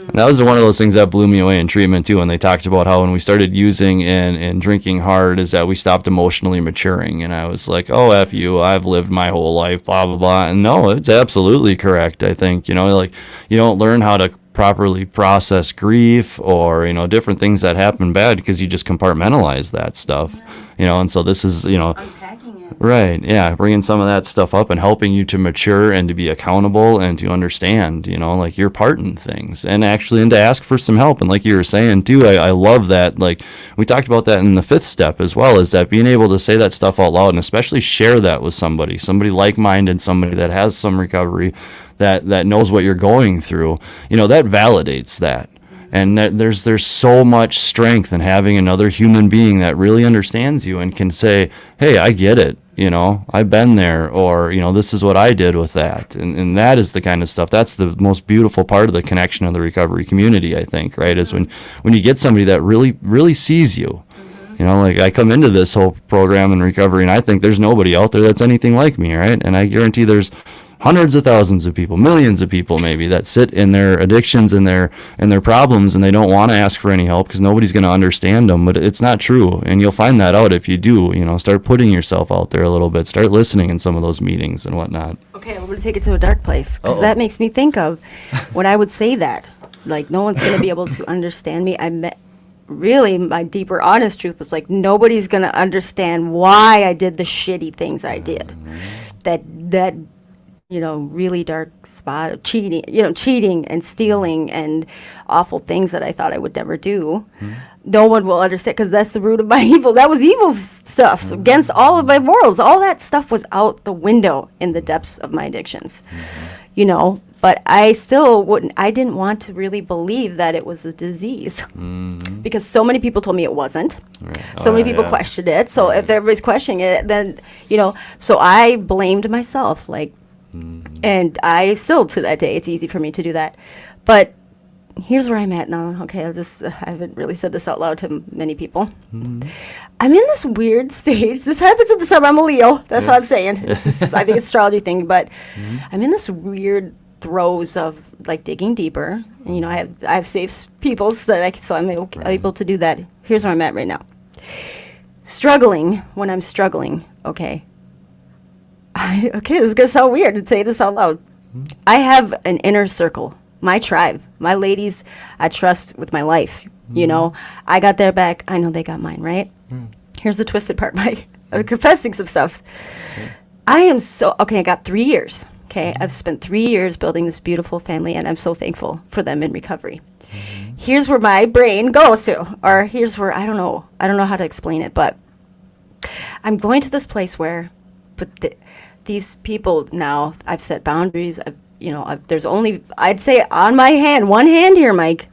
And that was one of those things that blew me away in treatment too, when they talked about how when we started using and drinking hard is that we stopped emotionally maturing. And I was like, oh, F you, I've lived my whole life, blah, blah, blah. And no, it's absolutely correct, I think. Like you don't learn how to properly process grief or, different things that happen bad because you just compartmentalize that stuff, and so this is, Unpacking it. Right, yeah, bringing some of that stuff up and helping you to mature and to be accountable and to understand, like your part in things and to ask for some help. And like you were saying too, I love that. Like we talked about that in the 5th step as well, is that being able to say that stuff out loud and especially share that with somebody like-minded, somebody that has some recovery, that knows what you're going through, that validates that. And there's so much strength in having another human being that really understands you and can say, hey, I get it, I've been there, or, this is what I did with that. And that is the kind of stuff, that's the most beautiful part of the connection of the recovery community, I think, right, is when you get somebody that really, really sees you. Like I come into this whole program in recovery and I think there's nobody out there that's anything like me, right? And I guarantee there's hundreds of thousands of people, millions of people maybe, that sit in their addictions and their problems and they don't want to ask for any help because nobody's going to understand them. But it's not true, and you'll find that out if you do. Start putting yourself out there a little bit. Start listening in some of those meetings and whatnot. Okay, I'm going to take it to a dark place because that makes me think of when I would say that. Like, no one's going to be able to understand me. Really, my deeper, honest truth is like nobody's going to understand why I did the shitty things I did. That really dark spot of cheating and stealing and awful things that I thought I would never do. No one will understand because that's the root of my evil. That was evil stuff. So against all of my morals. All that stuff was out the window in the depths of my addictions. But I didn't want to really believe that it was a disease because so many people told me it wasn't. Right. So many people questioned it. So if everybody's questioning it, then, so I blamed myself, and I still, to that day, it's easy for me to do that. But here's where I'm at now. Okay, I haven't really said this out loud to many people. I'm in this weird stage. This happens in the summer. I'm a Leo. That's what I'm saying. I think it's astrology thing, but I'm in this weird throes of digging deeper. And I have safe people so I'm able to do that. Here's where I'm at right now. When I'm struggling, okay, this is going to sound weird to say this out loud. I have an inner circle, my tribe, my ladies I trust with my life. I got their back. I know they got mine, right? Here's the twisted part, I'm confessing some stuff. I got 3 years. Okay, I've spent 3 years building this beautiful family, and I'm so thankful for them in recovery. Here's where my brain goes to, or here's where I don't know how to explain it, but I'm going to this place where, these people now, I've set boundaries. There's only, I'd say on my hand, one hand here, Mike,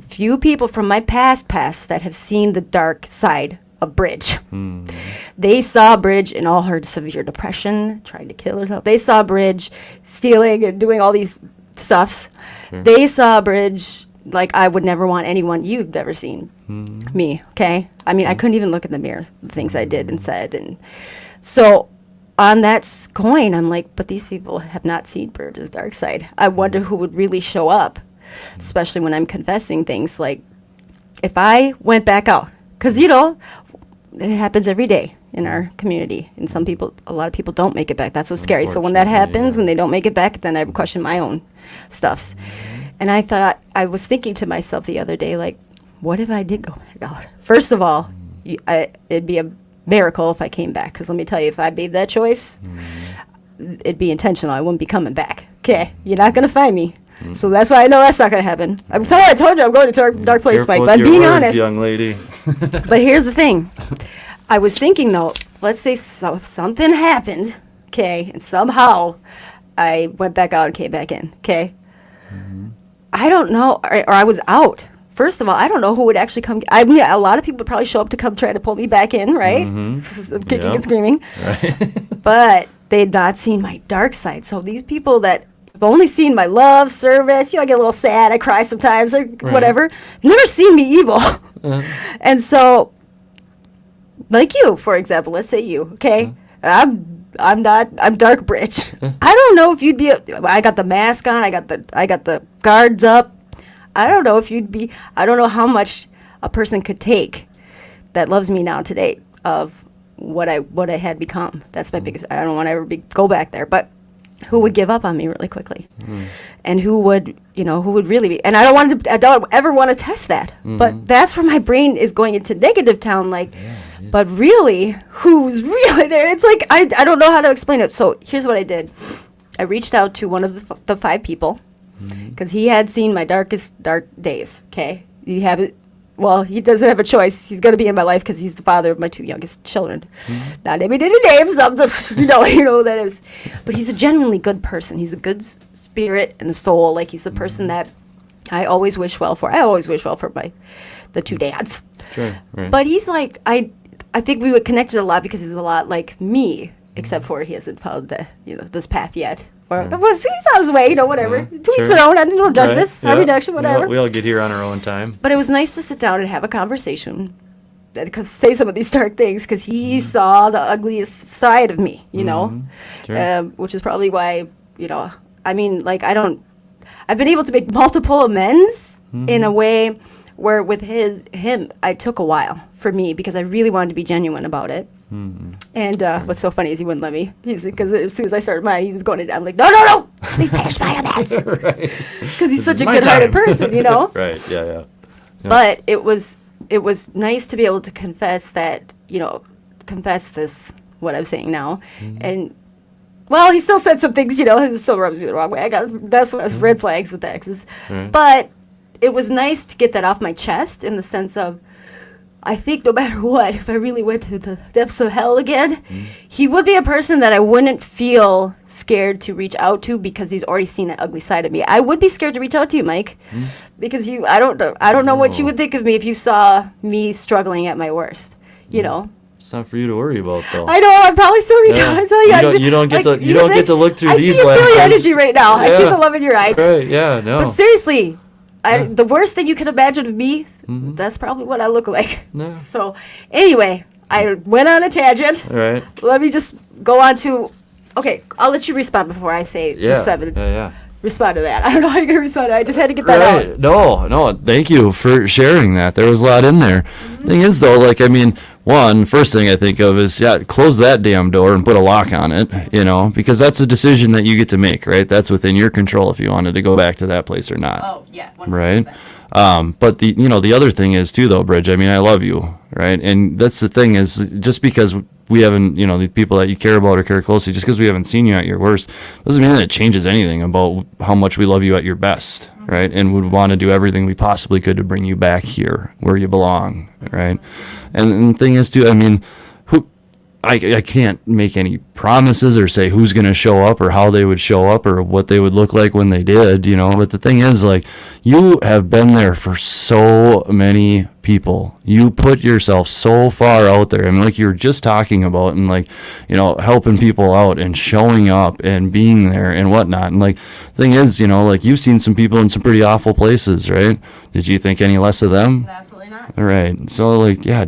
few people from my past that have seen the dark side of Bridge. They saw Bridge in all her severe depression, trying to kill herself. They saw Bridge stealing and doing all these stuffs. They saw Bridge like I would never want anyone you've ever seen me. Okay, I mean I couldn't even look in the mirror. The things I did and said, and so on that coin, I'm like, but these people have not seen Bridget's dark side. I wonder who would really show up, especially when I'm confessing things. Like if I went back out, because you know it happens every day in our community, and a lot of people don't make it back. That's what's scary. So when that happens, when they don't make it back, then I question my own stuffs. And I was thinking to myself the other day, like, what if I did go back out? First of all, it'd be a miracle if I came back, because let me tell you, if I made that choice, it'd be intentional. I wouldn't be coming back. Okay, you're not gonna find me. So that's why I know that's not gonna happen. I told you I'm going to dark place, Careful Mike. with But I'm your being words, honest, young lady. But here's the thing. I was thinking, though, let's say something happened, okay, and somehow I went back out and came back in, okay? I don't know, or I was out. First of all, I don't know who would actually come. I mean, a lot of people would probably show up to come try to pull me back in, right? Kicking and screaming. Right. But they'd not seen my dark side. So these people that have only seen my love, service, I get a little sad, I cry sometimes, like whatever, never seen me evil. And so, like you, for example, let's say you, okay? I'm dark Bridge. I don't know if you'd be. I got the mask on. I got the guards up. I don't know if you'd be. I don't know how much a person could take that loves me now today of what I had become. That's my biggest. I don't want to ever go back there, but who would give up on me really quickly, and who would really be. And I don't ever want to test that. But that's where my brain is going into negative town. Like, but really, who's really there? It's like I don't know how to explain it. So here's what I did. I reached out to one of the 5 people because he had seen my darkest dark days. Okay, he doesn't have a choice. He's going to be in my life because he's the father of my 2 youngest children. Not naming any names, you know who that is. But he's a genuinely good person. He's a good spirit and a soul. Like he's the person that I always wish well for. I always wish well for the 2 dads. Sure, right. But he's like, I think we would connect a lot because he's a lot like me, except for he hasn't followed this path yet. Or he's on his way, whatever. To each their own, no judgments, no reduction, whatever. We all get here on our own time. But it was nice to sit down and have a conversation, say some of these dark things, because he saw the ugliest side of me, which is probably why, I mean, like I've been able to make multiple amends in a way where with him, it took a while for me because I really wanted to be genuine about it. And what's so funny is he wouldn't let me. Because as soon as I started mine, he was going to. I'm like, no, let me finish my amends. Because he's such a good-hearted person, Right. Yeah. But it was nice to be able to confess that, confess this what I'm saying now, and. Well, he still said some things, he still rubs me the wrong way. That's what red flags with the exes. But it was nice to get that off my chest in the sense of, I think no matter what, if I really went to the depths of hell again, he would be a person that I wouldn't feel scared to reach out to because he's already seen that ugly side of me. I would be scared to reach out to you, Mike, because I don't know what you would think of me if you saw me struggling at my worst, It's not for you to worry about, though. I know. I'm probably still reaching out. I tell you, you don't get to look through these lenses. I see your energy right now. I see the love in your eyes. Right? Yeah. No. But seriously, the worst thing you can imagine of me, that's probably what I look like. No. So, anyway, I went on a tangent. All right. Let me just go on to. Okay, I'll let you respond before I say the 7. Yeah. Respond to that. I don't know how you're gonna respond. I just had to get that out. No. Thank you for sharing that. There was a lot in there. Thing is, though, first thing I think of is, close that damn door and put a lock on it, because that's a decision that you get to make, right? That's within your control if you wanted to go back to that place or not. Oh, yeah, 100%. Right? But the other thing is, too, though, Bridge, I mean, I love you, right? And that's the thing is, just because we haven't, the people that you care about or care closely, just because we haven't seen you at your worst, doesn't mean that it changes anything about how much we love you at your best, right? And would want to do everything we possibly could to bring you back here where you belong, right? And the thing is, too, I mean, I can't make any promises or say who's going to show up or how they would show up or what they would look like when they did, you know. But the thing is, like, you have been there for so many people. You put yourself so far out there. I mean, like you were just talking about, and like, you know, helping people out and showing up and being there and whatnot. And like, the thing is, you know, like you've seen some people in some pretty awful places, right? Did you think any less of them? Absolutely not. All right. So like, yeah,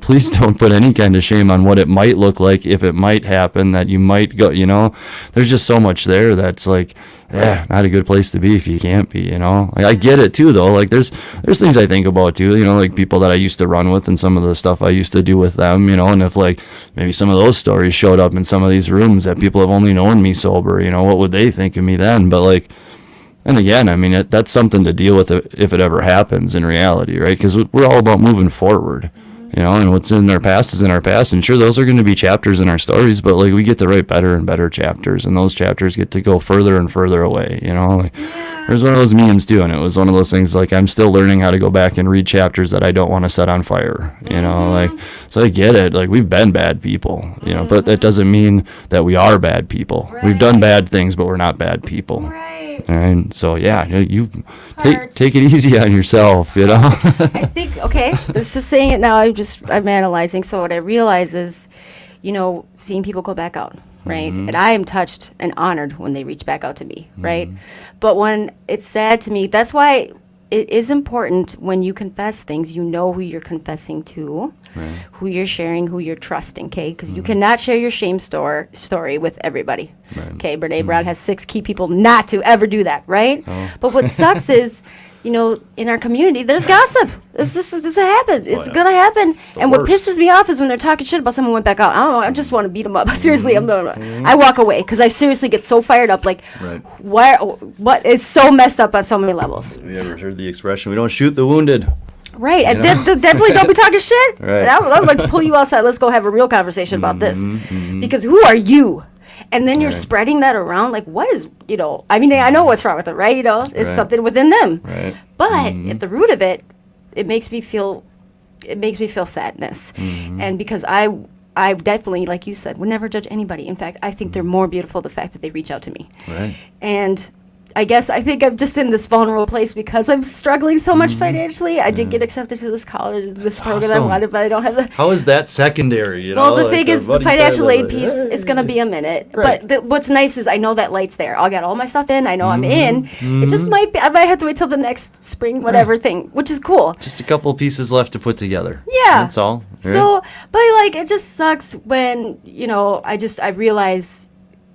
please don't put any kind of shame on what it might look like, if it might happen, that you might go, you know. There's just so much there that's like, yeah, not a good place to be if you can't be, you know. Like, I get it too, though. Like there's things I think about too, you know, like people that I used to run with and some of the stuff I used to do with them, you know. And if like maybe some of those stories showed up in some of these rooms that people have only known me sober, you know, what would they think of me then? But like, and again, I mean, that's something to deal with if it ever happens in reality, right? Because we're all about moving forward. You know, and what's in our past is in our past. And sure, those are going to be chapters in our stories, but like we get to write better and better chapters, and those chapters get to go further and further away. You know, like there's one of those memes too, and it was one of those things like I'm still learning how to go back and read chapters that I don't want to set on fire. You know, like, so I get it. Like, we've been bad people, you know, but that doesn't mean that we are bad people. Right. We've done bad things, but we're not bad people. Right. And so, yeah, you Hurts. take it easy on yourself, you know. I think, okay, this is saying it now, I'm analyzing. So what I realize is, you know, seeing people go back out, right? And I am touched and honored when they reach back out to me, right? But when it's sad to me, that's why it is important when you confess things, you know who you're confessing to, who you're sharing, who you're trusting, okay? Because you cannot share your shame story with everybody, okay? Brene Brown has 6 key people not to ever do that, right? But what sucks is, you know, in our community, there's gossip. This happen. It's gonna happen. And what pisses me off is when they're talking shit about someone who went back out. I don't know. I just want to beat them up. Seriously, I walk away because I seriously get so fired up. Like, what is so messed up on so many levels? Have you ever heard the expression, we don't shoot the wounded? Right. And definitely don't be talking shit. Right. And I would like to pull you outside. Let's go have a real conversation about this. Because who are you? And then you're spreading that around. Like, what is, you know, I mean, I know what's wrong with them, right? You know, it's something within them. Right. But at the root of it, it makes me feel sadness. And because I definitely, like you said, would never judge anybody. In fact, I think they're more beautiful the fact that they reach out to me. Right. And I think I'm just in this vulnerable place because I'm struggling so much financially. I did get accepted to this college, this program I awesome. wanted, but I don't have the... How is that secondary? You know, Well, the like thing is, the buddy financial guy aid that, piece, it's going to be a minute. Right. But what's nice is I know that light's there. I'll get all my stuff in. I know I'm in. It just might be, I might have to wait till the next spring, whatever thing, which is cool. just a couple pieces left to put together. Yeah. That's all. Right? So, but like, it just sucks when, you know, I realize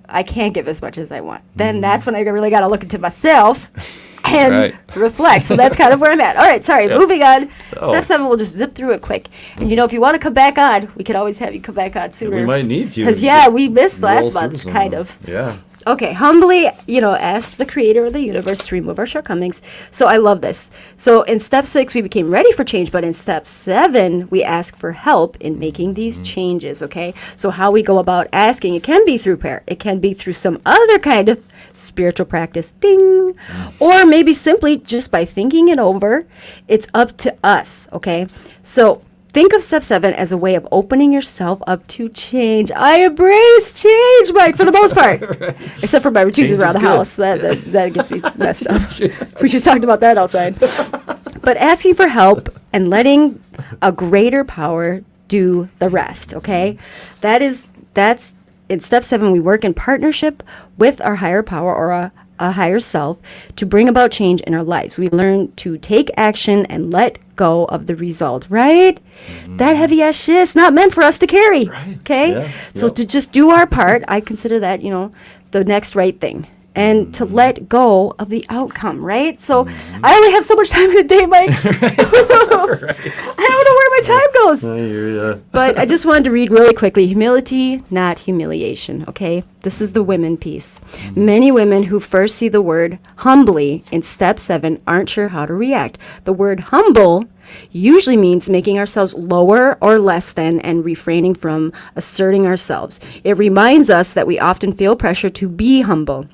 I can't give as much as I want. Then that's when I really got to look into myself and reflect. So that's kind of where I'm at. All right, sorry, moving on. Step 7, we'll just zip through it quick. And, you know, if you want to come back on, we could always have you come back on sooner. We might need to. Because, we missed last month, kind of. Yeah. Okay, humbly, you know, ask the creator of the universe to remove our shortcomings. So I love this. So in step 6, we became ready for change, but in step 7, we ask for help in making these changes, okay? So how we go about asking, it can be through prayer. It can be through some other kind of spiritual practice, ding, or maybe simply just by thinking it over. It's up to us, okay? So think of step 7 as a way of opening yourself up to change. I embrace change, Mike, for the most part. Except for my routines Change around is the good. house. That gets me messed up. We just talked about that outside. But asking for help and letting a greater power do the rest, okay? That's in step 7, we work in partnership with our higher power or a higher self to bring about change in our lives. We learn to take action and let go of the result, right? That heavy ass shit is not meant for us to carry, okay? Yeah. So to just do our part, I consider that, you know, the next right thing. And to let go of the outcome, right? So I only have so much time in a day, Mike. I don't know where my time goes. But I just wanted to read really quickly. Humility, not humiliation, okay? This is the women piece. Many women who first see the word humbly in step 7 aren't sure how to react. The word humble usually means making ourselves lower or less than and refraining from asserting ourselves. It reminds us that we often feel pressure to be humble.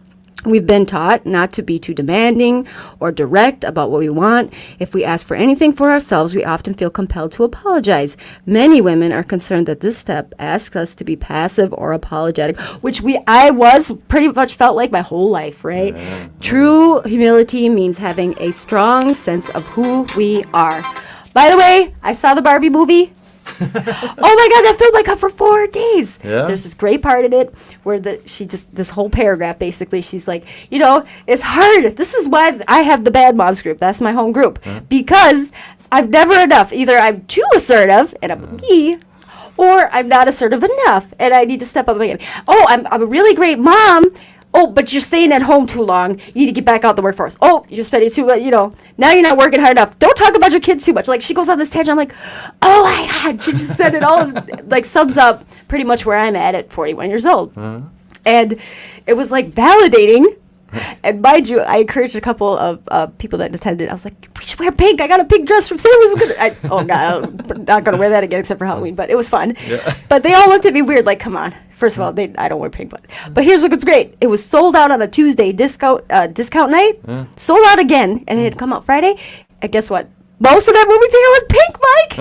We've been taught not to be too demanding or direct about what we want. If we ask for anything for ourselves, we often feel compelled to apologize. Many women are concerned that this step asks us to be passive or apologetic, which I was pretty much felt like my whole life, right? Yeah. True humility means having a strong sense of who we are. By the way, I saw the Barbie movie. Oh my God, that filled my cup for 4 days. Yeah. There's this great part in it where this whole paragraph, basically, she's like, it's hard. This is why I have the Bad Moms group. That's my home group. Because I'm never enough. Either I'm too assertive, and I'm me, or I'm not assertive enough, and I need to step up my game. Oh, I'm a really great mom. Oh, but you're staying at home too long. You need to get back out the workforce. Oh, you're spending too much, now you're not working hard enough. Don't talk about your kids too much. Like, she goes on this tangent. I'm like, oh my God, she just said it all, like, sums up pretty much where I'm at 41 years old. And it was, like, validating. And mind you, I encouraged a couple of people that attended. I was like, we should wear pink. I got a pink dress from Sailor's. Oh, God, I'm not going to wear that again except for Halloween. But it was fun. Yeah. But they all looked at me weird, like, come on. First of all, I don't wear pink, but here's what's great. It was sold out on a Tuesday discount night. Sold out again, and it had come out Friday. And guess what? Most of that movie theater was pink, Mike.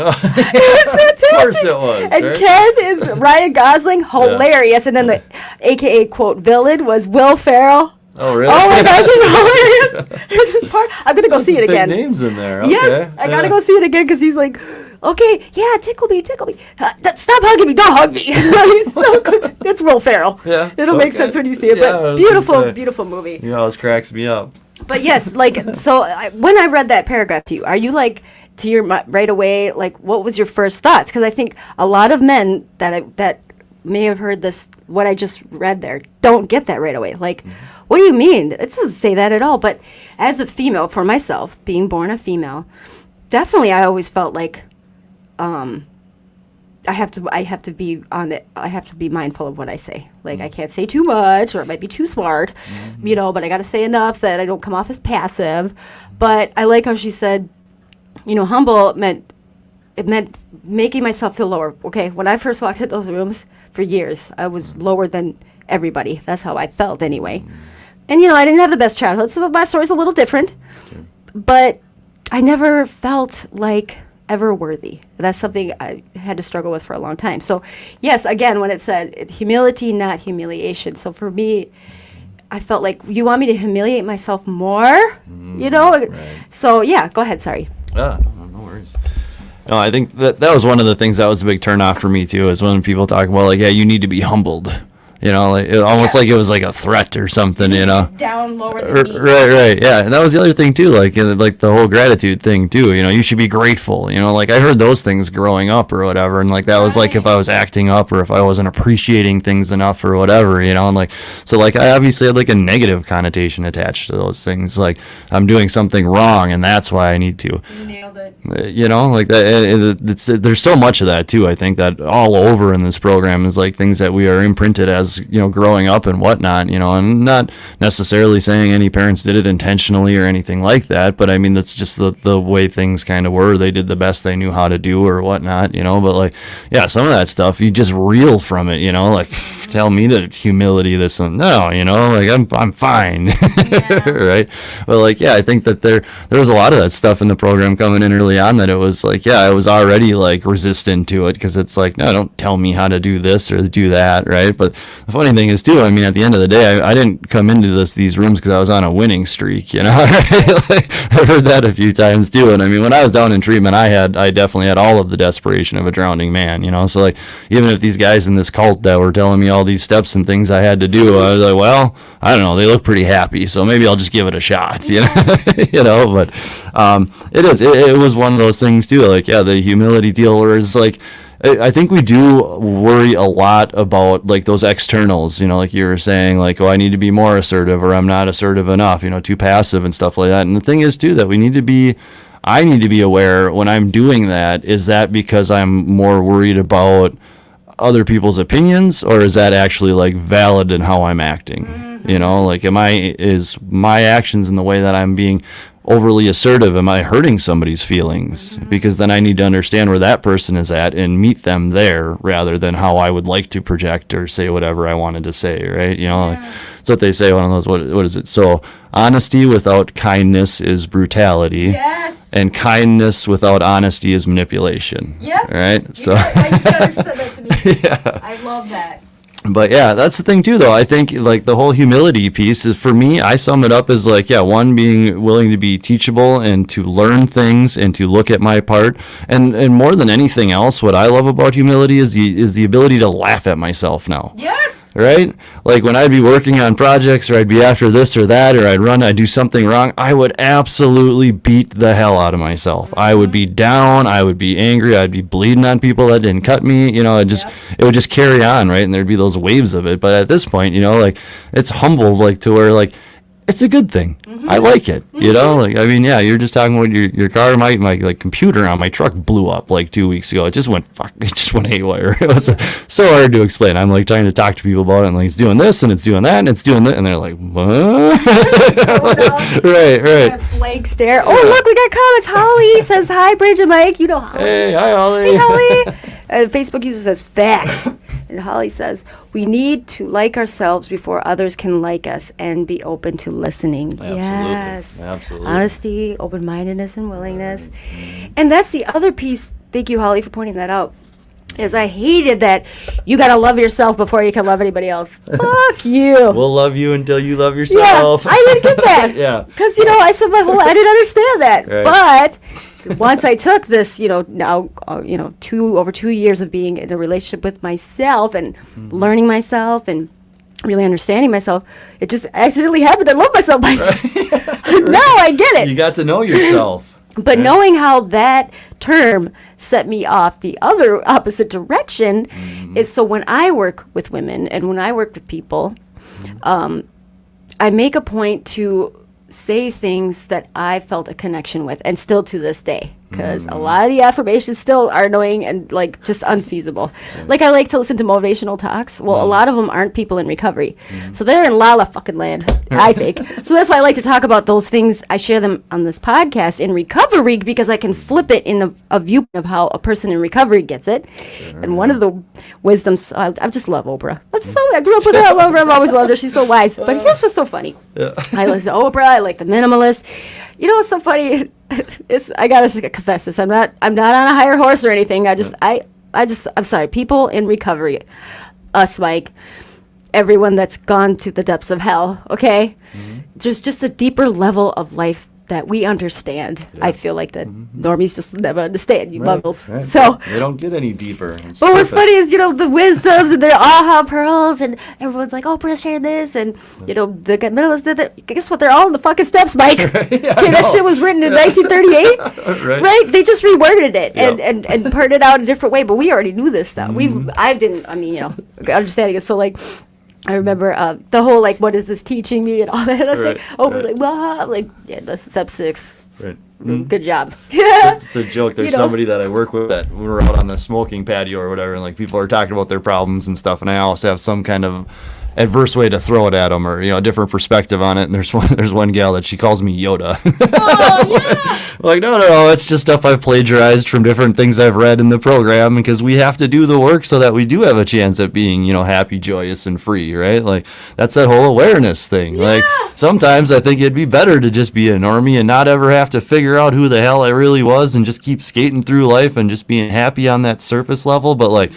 It was fantastic. Of course it was. And right? Ken is Ryan Gosling, hilarious. And then the AKA quote villain was Will Ferrell. Oh, really? Oh my gosh, it's hilarious. There's this part. I'm gonna go see it again. Big names in there. Okay. Yes, I gotta go see it again because he's like, okay, yeah, tickle me. Stop hugging me, don't hug me. He's so good. It's Will Ferrell. Yeah, it'll make sense when you see it. But beautiful movie. You always cracks me up. But yes, like, so when I read that paragraph to you, are you like, to your right away, like, what was your first thoughts? Because I think a lot of men that may have heard this, what I just read there, don't get that right away. Like, what do you mean? It doesn't say that at all. But as a female, for myself, being born a female, definitely I always felt like I have to be on it. I have to be mindful of what I say. Like, I can't say too much, or it might be too smart, but I got to say enough that I don't come off as passive. But I like how she said, humble meant making myself feel lower. Okay, when I first walked in those rooms for years, I was lower than everybody. That's how I felt anyway. And, I didn't have the best childhood, so my story's a little different. Sure. But I never felt like ever worthy. That's something I had to struggle with for a long time. So, yes, again, when it said humility, not humiliation. So for me, I felt like, you want me to humiliate myself more? Right. So, yeah, go ahead. Sorry. No worries. No, I think that was one of the things that was a big turnoff for me, too, is when people talk about, like, yeah, you need to be humbled. Like, it almost like it was like a threat or something, Down lower than me. Right, yeah. And that was the other thing, too, like the whole gratitude thing, too. You should be grateful. Like, I heard those things growing up or whatever, and, like, that was, like, if I was acting up or if I wasn't appreciating things enough or whatever, and, like, so, like, I obviously had, like, a negative connotation attached to those things. Like, I'm doing something wrong, and that's why I need to. You nailed it. Like that. There's so much of that, too, I think, that all over in this program is, like, things that we are imprinted as, growing up and whatnot, and not necessarily saying any parents did it intentionally or anything like that, but I mean, that's just the way things kind of were. They did the best they knew how to do or whatnot, but like, yeah, some of that stuff, you just reel from it, like, tell me to humility this and no, like, I'm fine. Yeah. Right. But like, yeah, I think that there was a lot of that stuff in the program coming in early on that it was like, yeah, I was already like resistant to it because it's like, no, don't tell me how to do this or do that. Right. But the funny thing is too, I mean, at the end of the day, I didn't come into these rooms because I was on a winning streak, Right? Like, I've heard that a few times too. And I mean, when I was down in treatment, I definitely had all of the desperation of a drowning man, So like, even if these guys in this cult that were telling me all these steps and things I had to do, I was like, well, I don't know, they look pretty happy, so maybe I'll just give it a shot, but it was one of those things too, like, yeah, the humility deal where it's like, I think we do worry a lot about like those externals, like you were saying, like, oh, I need to be more assertive or I'm not assertive enough, too passive and stuff like that. And the thing is too, that I need to be aware when I'm doing that, is that because I'm more worried about other people's opinions, or is that actually like valid in how I'm acting? Like, is my actions and the way that I'm being overly assertive? Am I hurting somebody's feelings? Because then I need to understand where that person is at and meet them there rather than how I would like to project or say whatever I wanted to say, right? Like, it's what they say, one of those, what is it? So honesty without kindness is brutality. Yes. And kindness without honesty is manipulation. Yep. Right? So You gotta send that to me. yeah. I love that. But yeah, that's the thing too, though. I think like the whole humility piece is, for me, I sum it up as like, one, being willing to be teachable and to learn things and to look at my part. And more than anything else, what I love about humility is the ability to laugh at myself now. Yes. Right? Like when I'd be working on projects or I'd be after this or that or I'd do something wrong, I would absolutely beat the hell out of myself. I would be down, I would be angry, I'd be bleeding on people that didn't cut me, it would just carry on, right? And there'd be those waves of it. But at this point, like it's humble, like to where like it's a good thing. I like it, like, I mean, you're just talking about your car, my like computer on my truck blew up like 2 weeks ago. It just went haywire. It was so hard to explain. I'm like trying to talk to people about it and like, it's doing this and it's doing that and it's doing that. And they're like, what? Right. Blank stare. Oh, look, we got comments. Holly says, hi, Bridge and Mike. You know Holly. Hey, hi, Holly. Hey, Holly. Facebook user says, facts. And Holly says, we need to like ourselves before others can like us and be open to listening. Absolutely. Yes. Absolutely. Honesty, open-mindedness, and willingness. And that's the other piece. Thank you, Holly, for pointing that out. Is I hated that you got to love yourself before you can love anybody else. Fuck you. We'll love you until you love yourself. Yeah, I didn't get that. Yeah. Because, I spent my whole I didn't understand that. Right. But once I took this, now, over 2 years of being in a relationship with myself and learning myself and really understanding myself, it just accidentally happened. I love myself. Now I get it. You got to know yourself. But knowing how that term set me off the other opposite direction is, so when I work with women and when I work with people, I make a point to say things that I felt a connection with, and still to this day, because a lot of the affirmations still are annoying and like just unfeasible. Like I like to listen to motivational talks. Well, a lot of them aren't people in recovery, so they're in la fucking land, I think. So that's why I like to talk about those things. I share them on this podcast in recovery because I can flip it in a viewpoint of how a person in recovery gets it. And one of the wisdoms, I just love Oprah. I grew up with her. I love her. I've always loved her. She's so wise. But here's what's so funny. I listen to Oprah. I like The Minimalist. You know what's so funny? I gotta confess this. I'm not on a higher horse or anything. I'm sorry. People in recovery, us, Mike, everyone that's gone to the depths of hell. Okay, there's just a deeper level of life that we understand. I feel like that normies just never understand, you muggles. Right. So they don't get any deeper. but what's funny is, the wisdoms and their aha pearls, and everyone's like, Oprah shared this, and the minimalists did that. Guess what? They're all in the fucking steps, Mike. That shit was written in 1938, right? They just reworded it and put it out a different way. But we already knew this stuff. Understanding it. So like, I remember the whole like, what is this teaching me and all that. I was like, like, well, like, that's step 6. Right. Good job. Yeah. It's a joke. There's somebody that I work with that we were out on the smoking patio or whatever, and like people are talking about their problems and stuff, and I always have some kind of adverse way to throw it at them, or a different perspective on it. And there's one gal that she calls me Yoda. Oh yeah. Like, no, it's just stuff I've plagiarized from different things I've read in the program, because we have to do the work so that we do have a chance at being, happy, joyous, and free, right? Like, that's that whole awareness thing. Yeah. Like, sometimes I think it'd be better to just be a normie and not ever have to figure out who the hell I really was and just keep skating through life and just being happy on that surface level. But, like,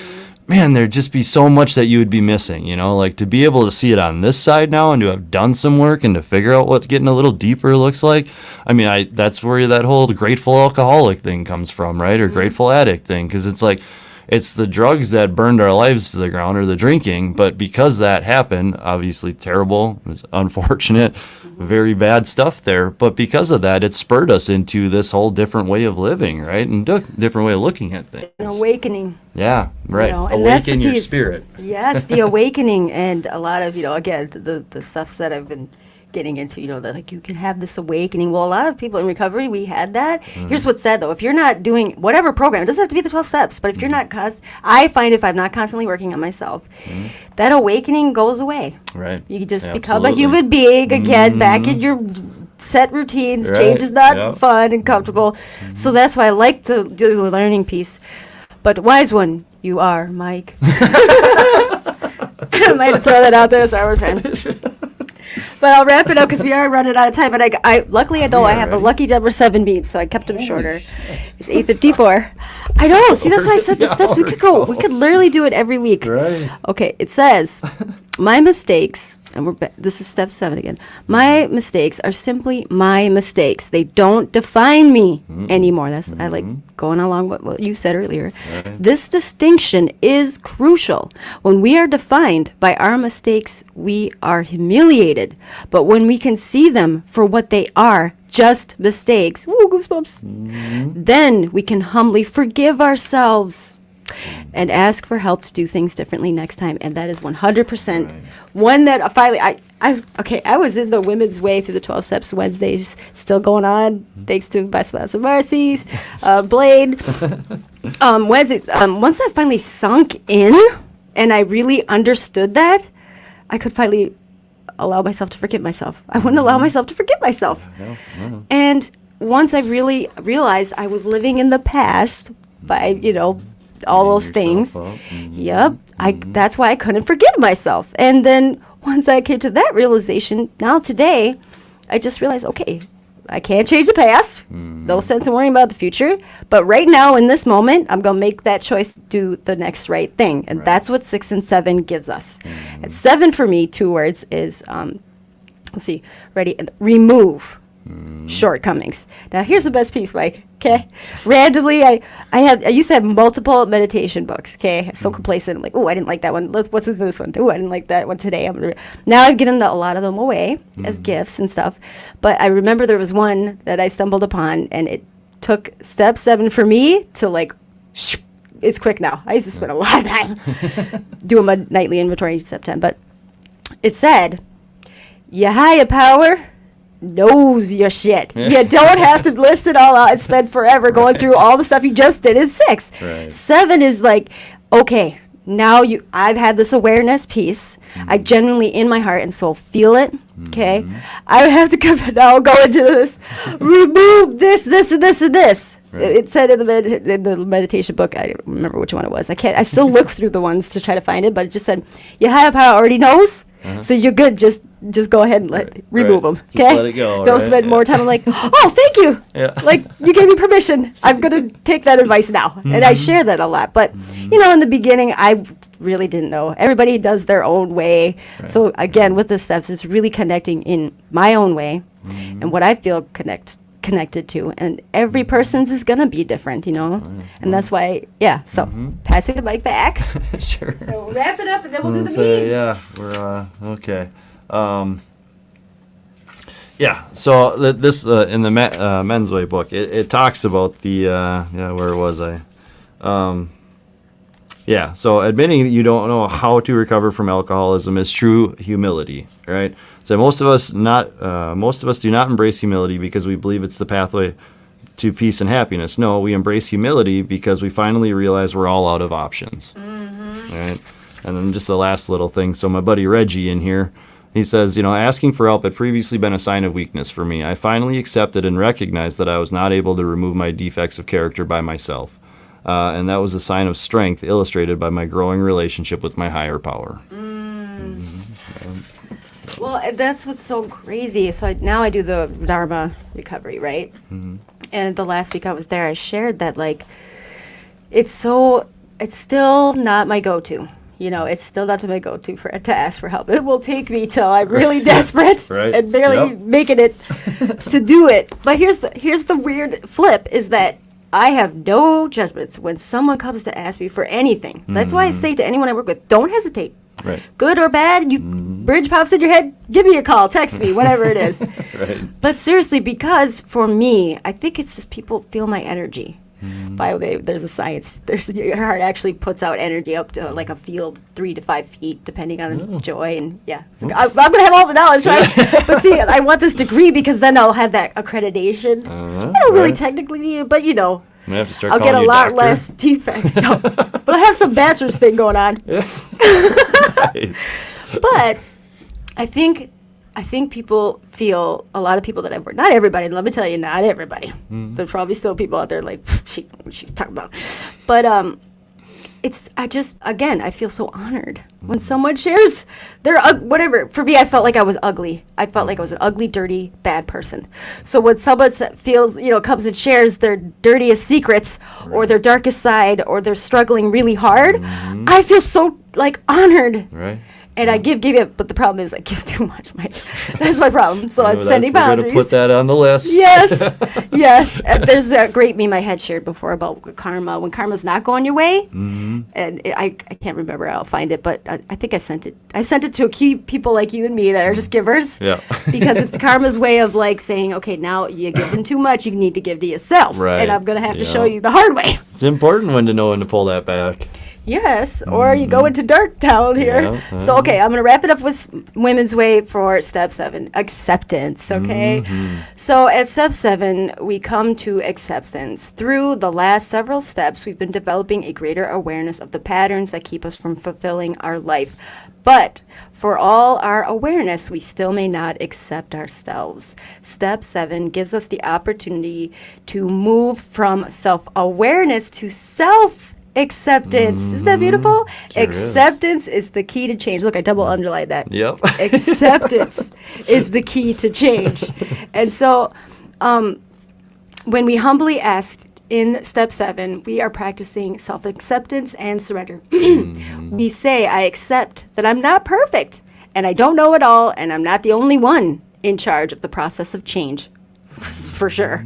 man, there'd just be so much that you would be missing, like to be able to see it on this side now and to have done some work and to figure out what getting a little deeper looks like. I mean, that's where that whole grateful alcoholic thing comes from, right? Or grateful addict thing. Because it's like, it's the drugs that burned our lives to the ground, or the drinking. But because that happened, obviously terrible, unfortunate, very bad stuff there. But because of that, it spurred us into this whole different way of living, right? And different way of looking at things. An awakening. Yeah, right. And that's Awaken the your piece. spirit. Yes, the awakening, and a lot of, again, the stuff that I've been getting into, that like you can have this awakening. Well, a lot of people in recovery, we had that. Here's what's sad though: if you're not doing whatever program, it doesn't have to be the 12 steps, but if you're not I find if I'm not constantly working on myself, that awakening goes away. Right. You just become a human being again, back in your set routines. Right. Change is not Yep. fun and comfortable. So that's why I like to do the learning piece. But wise one, you are, Mike. I might throw that out there, Star Wars fan. But I'll wrap it up because we are running out of time. And I luckily I have a lucky number 7 beep, so I kept them shorter. It's 8:54. I know. See, that's why I said the steps. We could go. We could literally do it every week. Right. Okay. It says, my mistakes, and this is step 7 again. My mistakes are simply my mistakes. They don't define me anymore. I like going along with what you said earlier. Right. This distinction is crucial. When we are defined by our mistakes, we are humiliated. But when we can see them for what they are, just mistakes, ooh, goosebumps, then we can humbly forgive ourselves and ask for help to do things differently next time. And that is 100% one that finally, I was in the Women's Way through the 12 Steps Wednesdays, still going on, thanks to By Spouse of Mercy, Blade. Wednesday, once that finally sunk in and I really understood that, I could finally allow myself to forgive myself. I wouldn't allow myself to forgive myself. And once I really realized I was living in the past by, all those things. Yep. That's why I couldn't forgive myself. And then once I came to that realization, now today, I just realized, okay, I can't change the past. No sense in worrying about the future. But right now, in this moment, I'm going to make that choice to do the next right thing. And that's what 6 and 7 gives us. And 7 for me, 2 words, is, let's see, ready, remove shortcomings. Now, here's the best piece, Mike. Okay, randomly, I used to have multiple meditation books. Okay, so complacent. I'm like, oh, I didn't like that one. What's in this one? Oh, I didn't like that one today. Now I've given a lot of them away as gifts and stuff. But I remember there was one that I stumbled upon, and it took step 7 for me to it's quick now. I used to spend a lot of time doing my nightly inventory step 10, but it said, your higher power knows your shit. You don't have to list it all out and spend forever going through all the stuff you just did in 6. 7 is like, okay, now I've had this awareness piece. I genuinely in my heart and soul feel it. Okay, I have to go into this, remove this, and this, and this. It said in the meditation book, I don't remember which one it was. I still look through the ones to try to find it, but it just said your higher power already knows. So you're good. Just go ahead and remove them. Okay. Just let it go. Don't spend more time. I'm like, oh, thank you. Like you gave me permission. I'm gonna take that advice now, and I share that a lot. But in the beginning, I really didn't know. Everybody does their own way. So again, with the steps, it's really connecting in my own way, and what I feel connected to, and every person's is gonna be different, and that's why so passing the mic back. Sure. We'll wrap it up and then we'll do the memes. We're okay. So this in the Men's Way book, it talks about the where was I? So admitting that you don't know how to recover from alcoholism is true humility, right? So most of us do not embrace humility because we believe it's the pathway to peace and happiness. No, we embrace humility because we finally realize we're all out of options, right? And then just the last little thing. So my buddy Reggie in here, he says, asking for help had previously been a sign of weakness for me. I finally accepted and recognized that I was not able to remove my defects of character by myself. And that was a sign of strength illustrated by my growing relationship with my higher power. Well, that's what's so crazy. So now I do the Dharma recovery, right? And the last week I was there, I shared that it's still not my go-to. It's still not my go-to to ask for help. It will take me till I'm really desperate and barely making it to do it. But here's the weird flip is that I have no judgments when someone comes to ask me for anything. That's why I say to anyone I work with, don't hesitate. Right. Good or bad, bridge pops in your head, give me a call, text me, whatever it is. But seriously, because for me, I think it's just people feel my energy. By the way, there's a science. Your heart actually puts out energy up to like a field 3 to 5 feet, depending on joy. And I'm going to have all the knowledge, right? But see, I want this degree because then I'll have that accreditation. I don't really technically need it, but I have to start I'll get a lot doctor. less defects. No. But I have some bachelor's thing going on. Nice. But I think I think people feel, a lot of people that I've worked, not everybody, let me tell you, not everybody. There's probably still people out there like, she's talking about. But I feel so honored when someone shares their, whatever. For me, I felt like I was ugly. I felt like I was an ugly, dirty, bad person. So when someone feels, comes and shares their dirtiest secrets or their darkest side or they're struggling really hard, I feel so like honored. Right. And I give it, but the problem is I give too much, Mike. That's my problem. So I'm setting boundaries. We're going to put that on the list. Yes, yes. There's a great meme I had shared before about karma. When karma's not going your way, and I can't remember. I'll find it, but I think I sent it. I sent it to people like you and me that are just givers. Yeah. Because it's karma's way of like saying, okay, now you're giving too much. You need to give to yourself. Right. And I'm going to have to show you the hard way. It's important when to know when to pull that back. Yes, or you go into dark town here. Yeah, So, okay, I'm going to wrap it up with Women's Way for step 7, acceptance, okay? So, at step 7, we come to acceptance. Through the last several steps, we've been developing a greater awareness of the patterns that keep us from fulfilling our life. But for all our awareness, we still may not accept ourselves. Step 7 gives us the opportunity to move from self-awareness to self-acceptance. Isn't that beautiful? Sure Acceptance is the key to change. Look, I double underlined that. Yep. Acceptance is the key to change. And so when we humbly ask in step 7, we are practicing self-acceptance and surrender. We say, I accept that I'm not perfect and I don't know it all and I'm not the only one in charge of the process of change. For sure.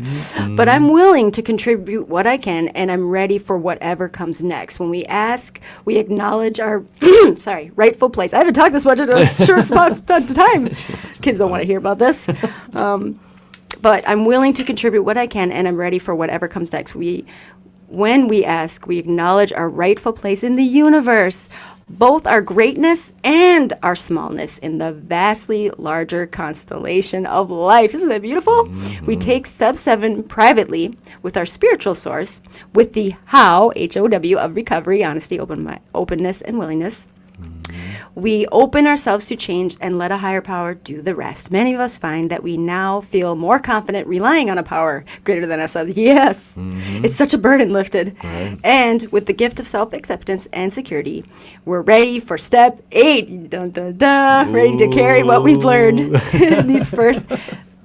But I'm willing to contribute what I can, and I'm ready for whatever comes next. When we ask, we acknowledge our rightful place. I haven't talked this much in a short spot of time. Kids don't want to hear about this. But I'm willing to contribute what I can, and I'm ready for whatever comes next. When we ask, we acknowledge our rightful place in the universe, both our greatness and our smallness in the vastly larger constellation of life. Isn't that beautiful? We take step 7 privately with our spiritual source, with the how, H-O-W, of recovery, honesty, openness, and willingness. We open ourselves to change and let a higher power do the rest. Many of us find that we now feel more confident relying on a power greater than ourselves. Yes, it's such a burden lifted. Right. And with the gift of self-acceptance and security, we're ready for step 8. Dun, dun, dun, ready to carry what we've learned in these first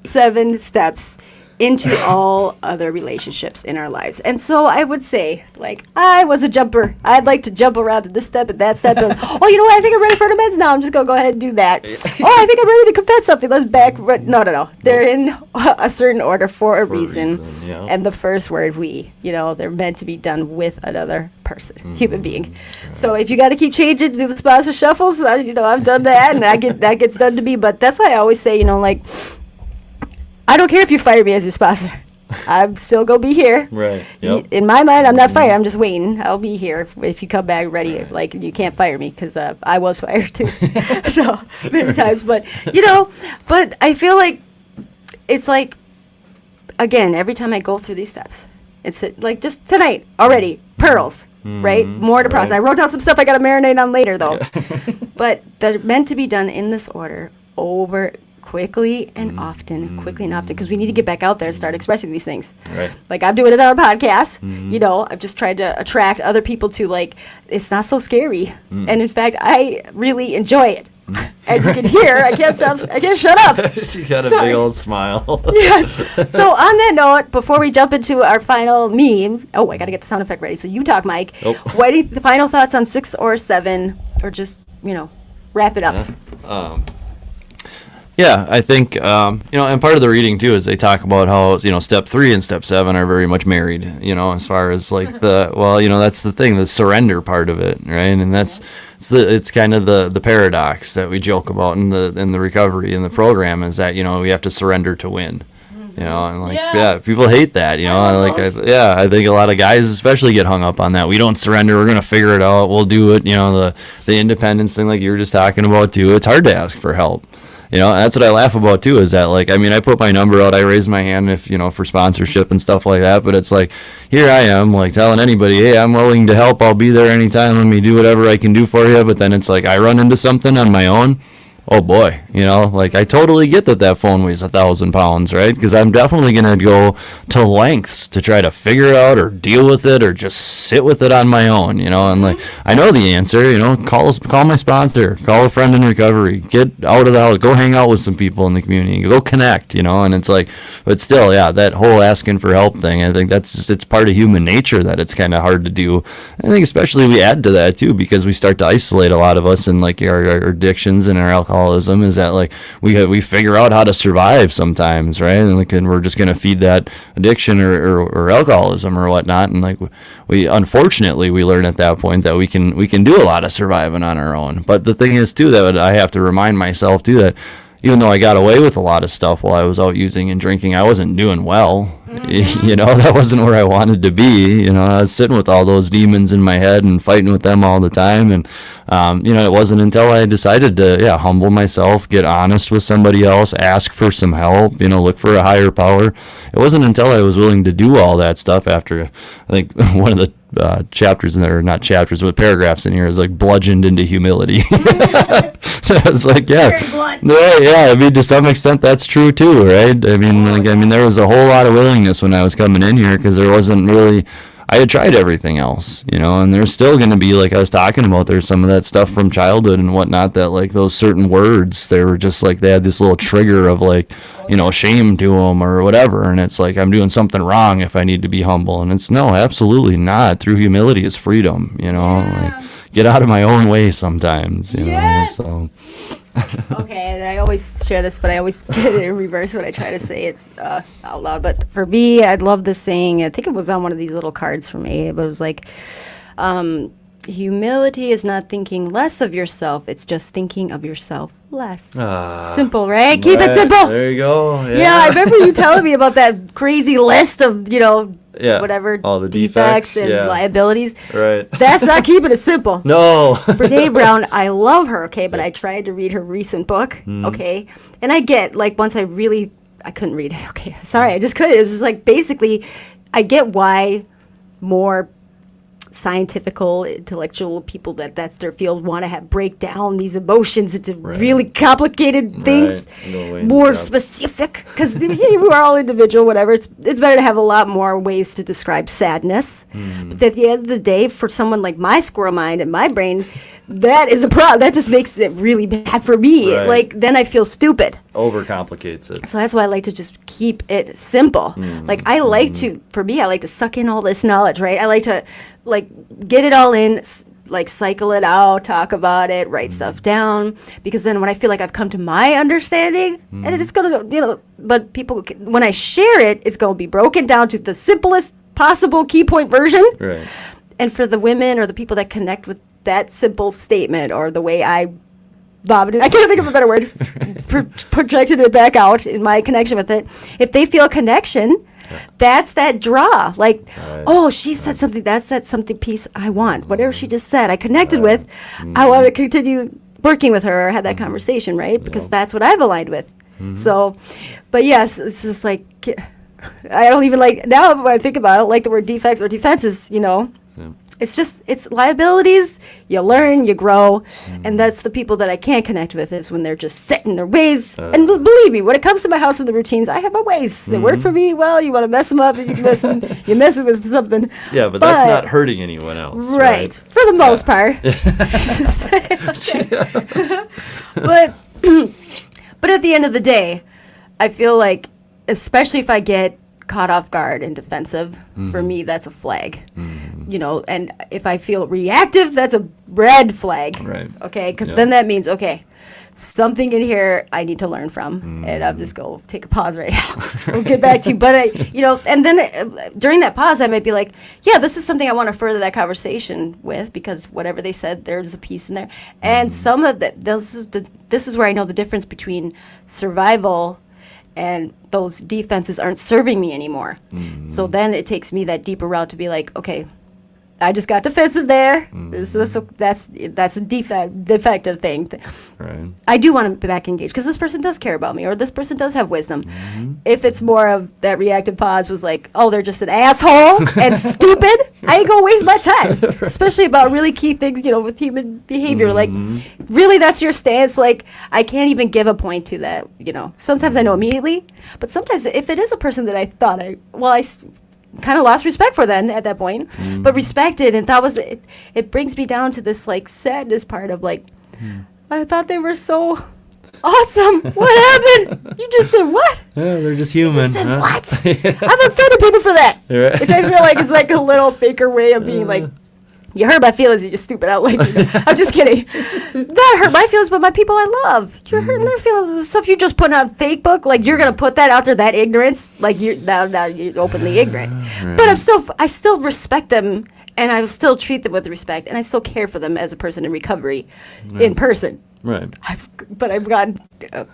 7 steps into all other relationships in our lives. And so I would say, like, I was a jumper. I'd like to jump around to this step and that step. And, oh, you know what? I think I'm ready for the meds now. I'm just going to go ahead and do that. Oh, I think I'm ready to confess something. Let's back. No. They're in a certain order for a reason. Yeah. And the first word, we, they're meant to be done with another person, human being. Right. So if you got to keep changing, do the sponsor shuffles, I've done that, and that gets done to me. But that's why I always say, I don't care if you fire me as your sponsor. I'm still going to be here. Right. Yep. In my mind, I'm not fired. I'm just waiting. I'll be here if you come back ready. Like, you can't fire me because I was fired too. So many times. But, but I feel like it's like, again, every time I go through these steps, it's like just tonight already, pearls, right? More to process. I wrote down some stuff I got to marinate on later, though. But they're meant to be done in this order quickly and often, because we need to get back out there and start expressing these things. Right. Like I'm doing it on our podcast. I've just tried to attract other people to it's not so scary. And in fact, I really enjoy it. As you can hear, I can't shut up. You got a big old smile. Yes. So on that note, before we jump into our final meme, I got to get the sound effect ready. So you talk, Mike. What are the final thoughts on 6 or 7, or just, wrap it up? Yeah, I think, and part of the reading, too, is they talk about how, step 3 and step 7 are very much married, as far as, that's the thing, the surrender part of it, right? And it's kind of the paradox that we joke about in the recovery in the program is that, we have to surrender to win. And people hate that, I think a lot of guys especially get hung up on that. We don't surrender, we're going to figure it out, we'll do it, the independence thing like you were just talking about, too. It's hard to ask for help. That's what I laugh about, too, is that, I put my number out, I raise my hand if, for sponsorship and stuff like that, but it's here I am, telling anybody, hey, I'm willing to help, I'll be there anytime, let me do whatever I can do for you, but then it's I run into something on my own, oh boy, like I totally get that phone weighs 1,000 pounds, right? Because I'm definitely going to go to lengths to try to figure it out or deal with it or just sit with it on my own, and like, I know the answer, call my sponsor, call a friend in recovery, get out of the house, go hang out with some people in the community, go connect, and it's like, but still, yeah, that whole asking for help thing, I think that's just, it's part of human nature that it's kind of hard to do. I think especially we add to that too, because we start to isolate a lot of us in like our addictions and our alcoholism, is that like we figure out how to survive sometimes, right? And we're just gonna feed that addiction or alcoholism or whatnot, and like we unfortunately we learn at that point that we can do a lot of surviving on our own. But the thing is too, that I have to remind myself too, that even though I got away with a lot of stuff while I was out using and drinking, I wasn't doing well. That wasn't where I wanted to be. I was sitting with all those demons in my head and fighting with them all the time. And, it wasn't until I decided to, humble myself, get honest with somebody else, ask for some help, look for a higher power. It wasn't until I was willing to do all that stuff after, I think, one of the chapters in there, not chapters, but paragraphs in here is like bludgeoned into humility. I was like, yeah, I mean, to some extent that's true too, right? I mean, there was a whole lot of willingness when I was coming in here, because there wasn't really, I had tried everything else, and there's still going to be, like I was talking about, there's some of that stuff from childhood and whatnot that, like, those certain words, they were just like, they had this little trigger of like, shame to them or whatever, and it's like, I'm doing something wrong if I need to be humble, and it's, no, absolutely not. True humility is freedom, like, get out of my own way sometimes, Yes. So. Okay, and I always share this, but I always get it in reverse when I try to say it out loud. But for me, I love this saying. I think it was on one of these little cards for me. But it was like, humility is not thinking less of yourself. It's just thinking of yourself less. Simple, right? Keep it simple. There you go. Yeah, I remember you telling me about that crazy list of, whatever, all the defects and liabilities. Right. That's not keeping it simple. No. Brene Brown, I love her, okay, but I tried to read her recent book, okay, and I get, like, once I couldn't read it, okay, sorry, I just couldn't. It was just like, basically, I get why more scientifical, intellectual people that's their field want to break down these emotions into really complicated things, more specific, because we're all individual, whatever. It's better to have a lot more ways to describe sadness. But at the end of the day, for someone like my squirrel mind and my brain, that is a problem. That just makes it really bad for me. Right. Like, then I feel stupid. Overcomplicates it. So that's why I like to just keep it simple. Like, I like to, for me, I like to suck in all this knowledge, right? I like to, like, get it all in, like, cycle it out, talk about it, write stuff down. Because then when I feel like I've come to my understanding, and it's going to, but people, when I share it, it's going to be broken down to the simplest possible key point version. Right. And for the women or the people that connect with that simple statement, or the way I vomited, I can't think of a better word, projected it back out in my connection with it. If they feel connection, that's that draw. Like, oh, she said something, that's that something piece I want. Whatever she just said, I connected with, I want to continue working with her or have that conversation, right? Because that's what I've aligned with. So, but yes, it's just like, I don't even like, now when I think about it, I don't like the word defects or defenses, it's liabilities. You learn, you grow, and that's the people that I can't connect with, is when they're just set in their ways. And believe me, when it comes to my house and the routines, I have my ways. They work for me. Well, you want to mess them up, and you can mess them. You mess it with something. Yeah, but that's not hurting anyone else, right? For the most part. But at the end of the day, I feel like, especially if I get caught off guard and defensive, for me, that's a flag. And if I feel reactive, that's a red flag. Right. Okay, because then that means, okay, something in here I need to learn from, and I'm just going to take a pause right now. We'll get back to you. But, and then during that pause, I might be like, yeah, this is something I want to further that conversation with, because whatever they said, there's a piece in there. And some of that, this is where I know the difference between survival and those defenses aren't serving me anymore. So then it takes me that deeper route to be like, okay, I just got defensive there. That's a defective thing. Right. I do want to be back engaged because this person does care about me, or this person does have wisdom. If it's more of that reactive pause was like, oh, they're just an asshole and stupid, I ain't gonna waste my time. Especially about really key things, with human behavior. Like, really, that's your stance. Like, I can't even give a point to that. Sometimes I know immediately, but sometimes if it is a person that I thought I kind of lost respect for then at that point, but respected and thought it brings me down to this like sadness part of like, I thought they were so awesome. What happened? You just did what? Yeah, they're just human. You just said huh? what? I've offended people for that, Right. which I feel like is like a little faker way of being like, you hurt my feelings, you just stupid. I'm just kidding. That hurt my feelings, but my people I love, you're hurting their feelings. So if you're just putting on fake book, like you're gonna put that out there, that ignorance, like now you're openly ignorant. Right. But I still respect them, and I still treat them with respect, and I still care for them as a person in recovery, in person. Right. I've gotten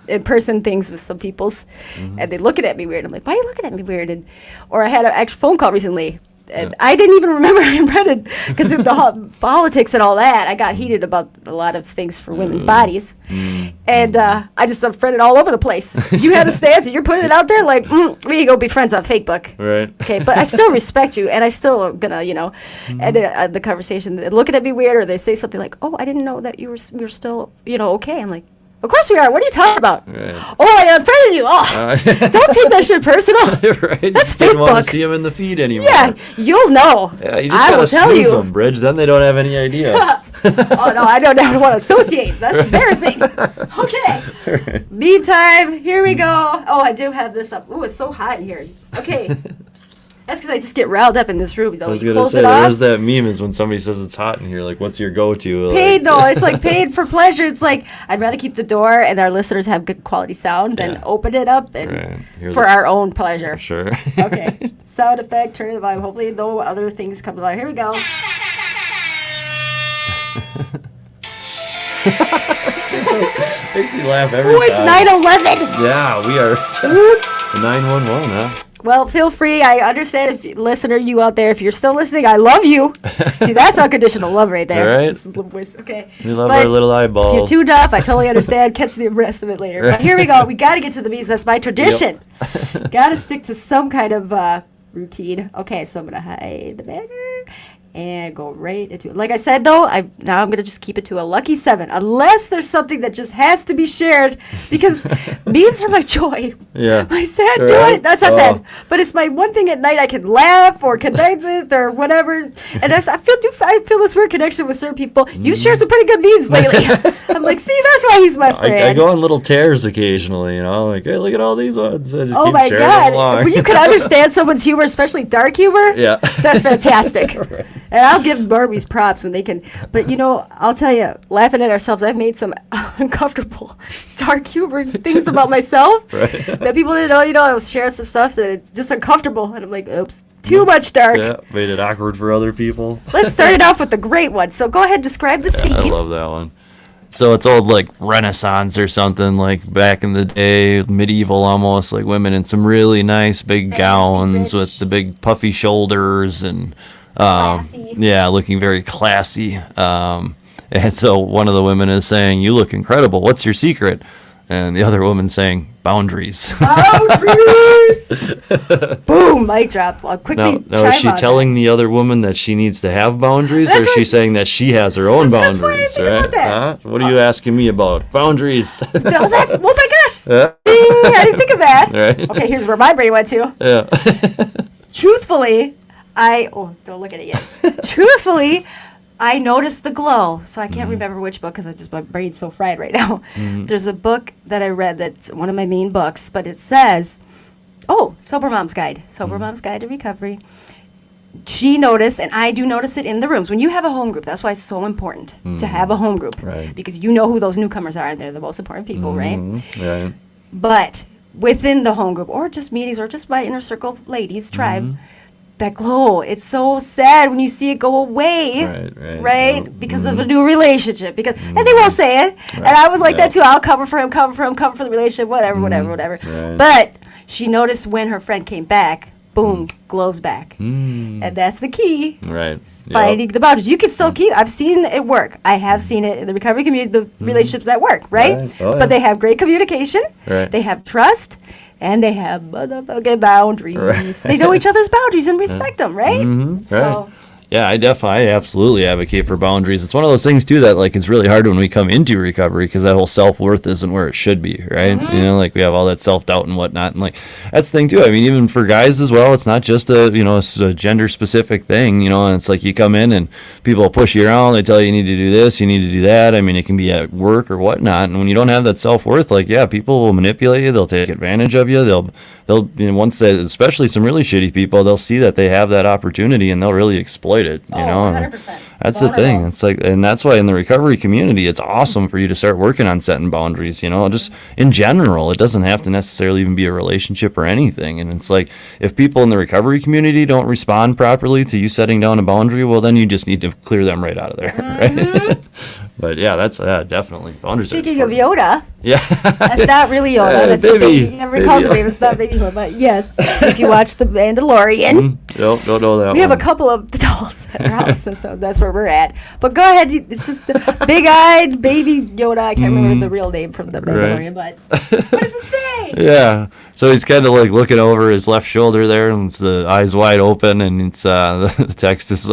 in-person things with some people's, and they looking at me weird. I'm like, why are you looking at me weird? Or I had an actual phone call recently, and I didn't even remember I read it because of the politics and all that. I got heated about a lot of things for women's bodies, and I just unfriended all over the place. You had a stance, and you're putting it out there like, we go be friends on Facebook. Right. Okay, but I still respect you, and I still am gonna, end the conversation. They're looking at me weird, or they say something like, "Oh, I didn't know that we were still, okay." I'm like, of course we are. What are you talking about? Right. Oh, I unfriended you. Oh, don't take that shit personal. Right. That's Just didn't want Facebook. to see them in the feed anymore. Yeah, you'll know. Yeah, you just I will gotta tell snooze you. them, Bridge. Then they don't have any idea. Oh no, I don't want to associate. That's embarrassing. Okay, meme time. Here we go. Oh, I do have this up. Ooh, it's so hot in here. Okay. That's because I just get riled up in this room. I Though was you gonna close say it off. there's that meme is when somebody says it's hot in here. Like, what's your go-to? Paid though, it's like paid for pleasure. It's like I'd rather keep the door and our listeners have good quality sound than open it up and for our own pleasure. Sure. Okay, sound effect. Turn the volume. Hopefully, no other things come along. Here we go. Makes me laugh every Oh, it's time. 9/11. Yeah, we are 911, huh? Well, feel free. I understand if listener, you out there, if you're still listening, I love you. See, that's unconditional love right there. Right. This is little voice. Okay. We love But our little eyeball. if you're tuned up, I totally understand. Catch the rest of it later. But here we go. We got to get to the memes. That's my tradition. Got to stick to some kind of routine. Okay, so I'm going to hide the banner and go right into it. Like I said, though, now I'm going to just keep it to a lucky 7. Unless there's something that just has to be shared. Because memes are my joy. Yeah. My sad Right. joy. That's not sad. But it's my one thing at night I can laugh or connect with or whatever. And I feel this weird connection with certain people. You share some pretty good memes lately. I'm like, see, that's why he's my friend. I go on little tears occasionally, like, hey, look at all these ones. I just Oh keep my sharing God. them along. When you can understand someone's humor, especially dark humor, Yeah. that's fantastic. Right. And I'll give Barbies props when they can. But, I'll tell you, laughing at ourselves, I've made some uncomfortable dark humor things about myself that people didn't know. I was sharing some stuff that it's just uncomfortable. And I'm like, oops, too much dark. Yeah, made it awkward for other people. Let's start it off with the great one. So go ahead, describe the scene. I love that one. So it's old, like, Renaissance or something, like back in the day, medieval almost, like women in some really nice big gowns with the big puffy shoulders and, Classy. yeah, looking very classy. And so one of the women is saying, "You look incredible. What's your secret?" And the other woman saying, "Boundaries." Boundaries! Boom, mic drop. I'll quickly Now is she telling the other woman that she needs to have boundaries, or is she saying that she has her own That's a good point. I boundaries? didn't think about that. Huh? What are you asking me about? Boundaries. Oh, oh my gosh. Yeah. Ding, I didn't think of that. Right. Okay, here's where my brain went to. Yeah. Truthfully, don't look at it yet. Truthfully, I noticed the glow. So I can't remember which book because my brain's so fried right now. There's a book that I read that's one of my main books, but it says, Sober Mom's Guide. Sober Mom's Guide to Recovery. She noticed, and I do notice it in the rooms. When you have a home group, that's why it's so important to have a home group. Right. Because you know who those newcomers are, and they're the most important people, right? Right. But within the home group, or just meetings, or just my inner circle of ladies, tribe, that glow, it's so sad when you see it go away. Right. Because of a new relationship. And they won't say it. And I was like that too. I'll cover for him, cover for the relationship, whatever. Right. But she noticed when her friend came back boom, glows back. And that's the key. Right. Finding the boundaries. You can still keep. I've seen it work. I have seen it in the recovery community. The relationships that work, right? Oh, yeah. But they have great communication. Right. They have trust, and they have motherfucking boundaries. Right. They know each other's boundaries and respect them, right? Right. Yeah, I absolutely advocate for boundaries. It's one of those things too that like it's really hard when we come into recovery because that whole self-worth isn't where it should be, right? You know, like we have all that self-doubt and whatnot, and like that's the thing too. I mean, even for guys as well, it's not just it's a gender-specific thing, you know. And it's like you come in and people will push you around. They tell you need to do this, you need to do that. I mean, it can be at work or whatnot, and when you don't have that self-worth, like people will manipulate you. They'll take advantage of you. They'll once they, especially some really shitty people, they'll see that they have that opportunity and they'll really exploit it, you know. 100%. That's the thing. It's like, and that's why in the recovery community, it's awesome for you to start working on setting boundaries, you know, just in general. It doesn't have to necessarily even be a relationship or anything. And it's like, if people in the recovery community don't respond properly to you setting down a boundary, well, then you just need to clear them right out of there. Right? But yeah, that's definitely boundaries. Speaking of Yoda, yeah, that's not really Yoda. Yeah, That's baby. the baby. Everybody calls it baby. It's not Baby Yoda, but yes, if you watch The Mandalorian, don't know that we have a one. couple of dolls at our house, and so that's where we're at. But go ahead, it's just the big-eyed baby Yoda. I can't remember the real name from The Mandalorian, but what does it say? Yeah. So he's kind of like looking over his left shoulder there, and it's the eyes wide open, and it's the text is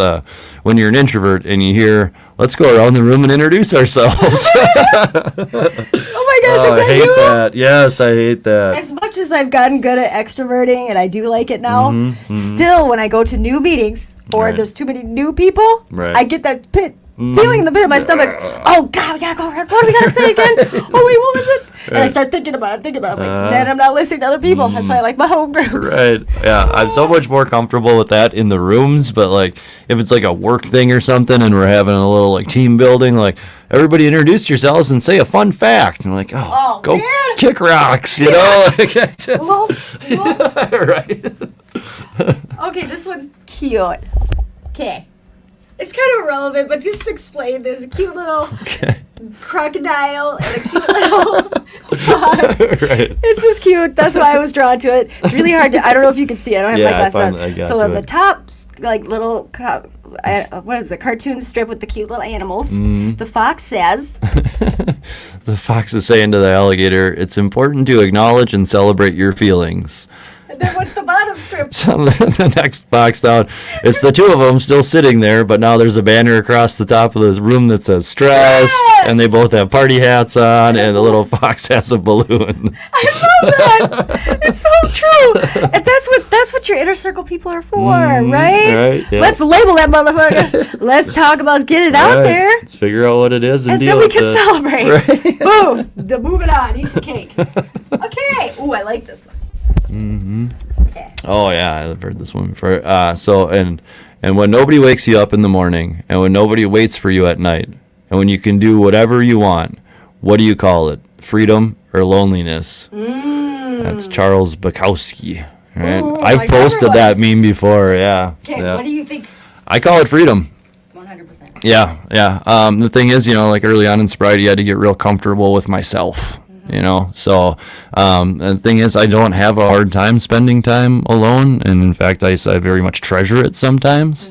when you're an introvert and you hear, "Let's go around the room and introduce ourselves." Oh my gosh, I is that hate you? that. Yes, I hate that. As much as I've gotten good at extroverting, and I do like it now, still when I go to new meetings or Right. there's too many new people, Right. I get that feeling in the pit of my stomach. Oh God, we gotta go around. What do we gotta say again? Oh wait, what was it? And I start thinking about it. Like, then I'm not listening to other people. That's why I like my home groups. Right. Yeah, I'm so much more comfortable with that in the rooms, but like if it's like a work thing or something and we're having a little like team building, like everybody introduce yourselves and say a fun fact. And like, Oh, go man. kick rocks, you know? Like, I just- Well, right. okay, this one's cute. Okay. It's kind of irrelevant, but just to explain, there's a cute little crocodile and a cute little fox. Right. It's just cute. That's why I was drawn to it. It's really hard to. I don't know if you can see. I don't have Yeah, my I glasses finally got on. So to on the it. top, like little, what is the cartoon strip with the cute little animals? The fox says, The fox is saying to the alligator, "It's important to acknowledge and celebrate your feelings." and then what's the bottom strip? So the next box down, it's the two of them still sitting there, but now there's a banner across the top of the room that says "stressed," Yes! and they both have party hats on, and the little fox has a balloon. I love that. It's so true. And that's what your inner circle people are for, right? right, yeah. Let's label that motherfucker. Let's talk about getting it out Right. there. Let's figure out what it is and And deal then we with can it. celebrate. Right. Boom. Moving on. Eat some cake. Okay. Ooh, I like this one. Okay. Oh yeah, I've heard this one before. And when nobody wakes you up in the morning, and when nobody waits for you at night, and when you can do whatever you want, what do you call it? Freedom or loneliness? That's Charles Bukowski. Right? Ooh, my I've posted favorite that meme before. Yeah. Okay. Yeah. What do you think? I call it freedom. 100%. Yeah, yeah. The thing is, like early on in sobriety, I had to get real comfortable with myself, So the thing is, I don't have a hard time spending time alone. And in fact, I very much treasure it sometimes.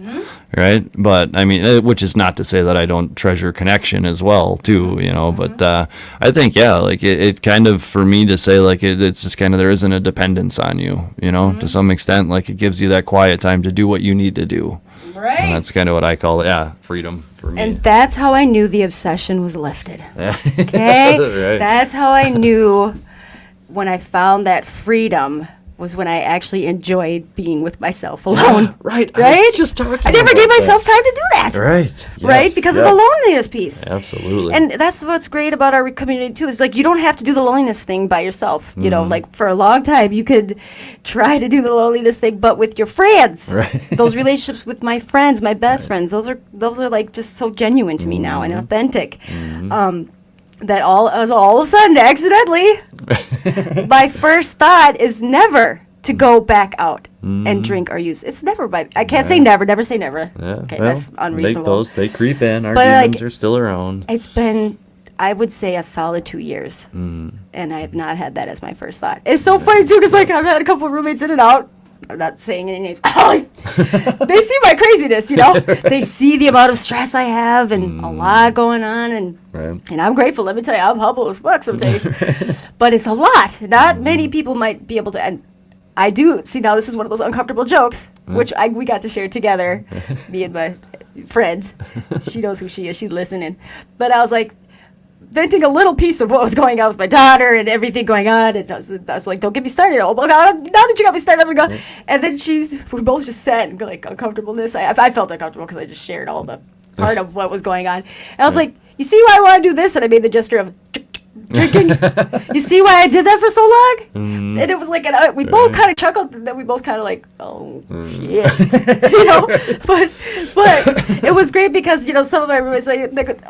Right. But I mean, which is not to say that I don't treasure connection as well, too, but I think, yeah, like it kind of, for me to say, like, it's just kind of, there isn't a dependence on you, to some extent, like it gives you that quiet time to do what you need to do. Right. And that's kind of what I call it. Yeah. Freedom for me. And that's how I knew the obsession was lifted. Okay? Right. That's how I knew when I found that freedom was when I actually enjoyed being with myself alone. Right. Right? I was just talking I never about gave that. myself time to do that. Right. Right? Yes. Because Yep. of the loneliness piece. Absolutely. And that's what's great about our community too. Is like you don't have to do the loneliness thing by yourself. You know, like for a long time you could try to do the loneliness thing, but with your friends. Right. Those relationships with my friends, my best friends, those are like just so genuine to me now and authentic. That all of a sudden, accidentally, my first thought is never to go back out and drink or use. It's never I can't say never. Never say never. Yeah, Okay, well, that's unreasonable. They creep in. Our But, demons like, are still around. It's been, I would say, a solid 2 years, and I have not had that as my first thought. It's so funny too, because like I've had a couple of roommates in and out, I'm not saying any names. They see my craziness, you know. They see the amount of stress I have and a lot going on, and I'm grateful. Let me tell you, I'm humble as fuck some days, but it's a lot. Not many people might be able to. And I do see now. This is one of those uncomfortable jokes, which we got to share together, me and my friend. She knows who she is. She's listening, but I was like, venting a little piece of what was going on with my daughter and everything going on, and I was like, don't get me started. Oh my God, now that you got me started, I'm gonna go. And then we both just sat in like uncomfortableness. I felt uncomfortable because I just shared all the part of what was going on. And I was like, you see why I want to do this? And I made the gesture of drinking. You see why I did that for so long? And it was like, we both kind of chuckled, and then we both kind of like, oh shit, you know. But it was great because, you know, some of my roommates,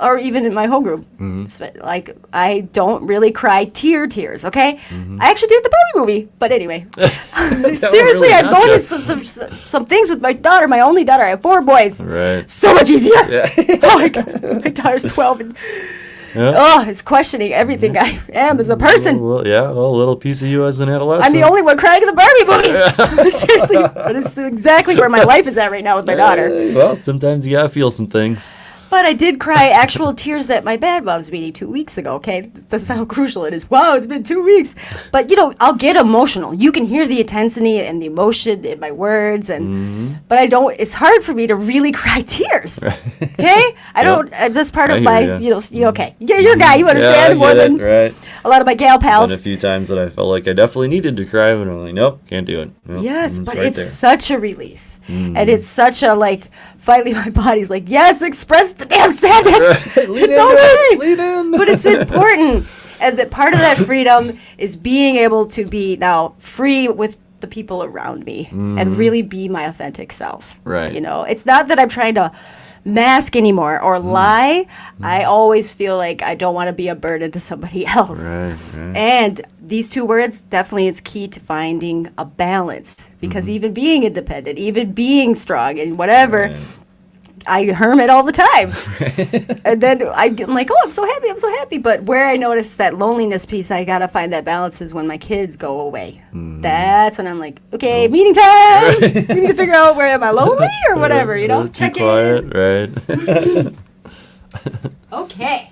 or even in my homegroup, like, I don't really cry tears. Okay, I actually did the Barbie movie, but anyway, seriously, I'm going to some things with my daughter, my only daughter. I have 4 boys. Right. So much easier. Yeah. Oh my God, my daughter's 12. And, it's questioning everything I am as a person. Well, a little piece of you as an adolescent. I'm the only one crying in the Barbie movie. Seriously. But it's exactly where my life is at right now with my daughter. Well, sometimes you gotta feel some things. But I did cry actual tears at my bad mom's meeting 2 weeks ago, okay? That's how crucial it is. Wow, it's been 2 weeks. But, you know, I'll get emotional. You can hear the intensity and the emotion in my words. But I don't, it's hard for me to really cry tears, okay? I don't, this part of my, you know, okay. You're a guy, you understand more than a lot of my gal pals. Been a few times that I felt like I definitely needed to cry, but I'm like, nope, can't do it. Nope, yes, but it's such a release. And it's such a, like, finally my body's like, yes, express the damn sadness. It's okay. Lean in. But it's important. And that part of that freedom is being able to be now free with the people around me and really be my authentic self. Right. You know, it's not that I'm trying to mask anymore or lie. I always feel like I don't want to be a burden to somebody else. Right. And these 2 words definitely is key to finding a balance, because even being independent, even being strong and whatever, I hermit all the time. And then I'm like, oh, I'm so happy. But where I notice that loneliness piece, I got to find that balance is when my kids go away. That's when I'm like, okay, meeting time. We need to figure out where am I lonely or whatever, you know? Check in. Right. Okay.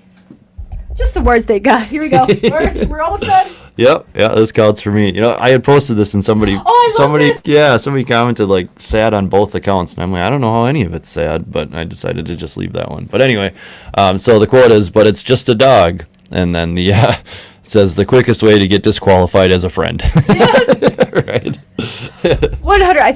Just some words they got. Here we go. Words. We're almost done. Yep. Yeah, this counts for me. You know, I had posted this and somebody commented like sad on both accounts, and I'm like, I don't know how any of it's sad, but I decided to just leave that one. But anyway, so the quote is, "But it's just a dog," and then the it says the quickest way to get disqualified as a friend. Yes. Right. 100. I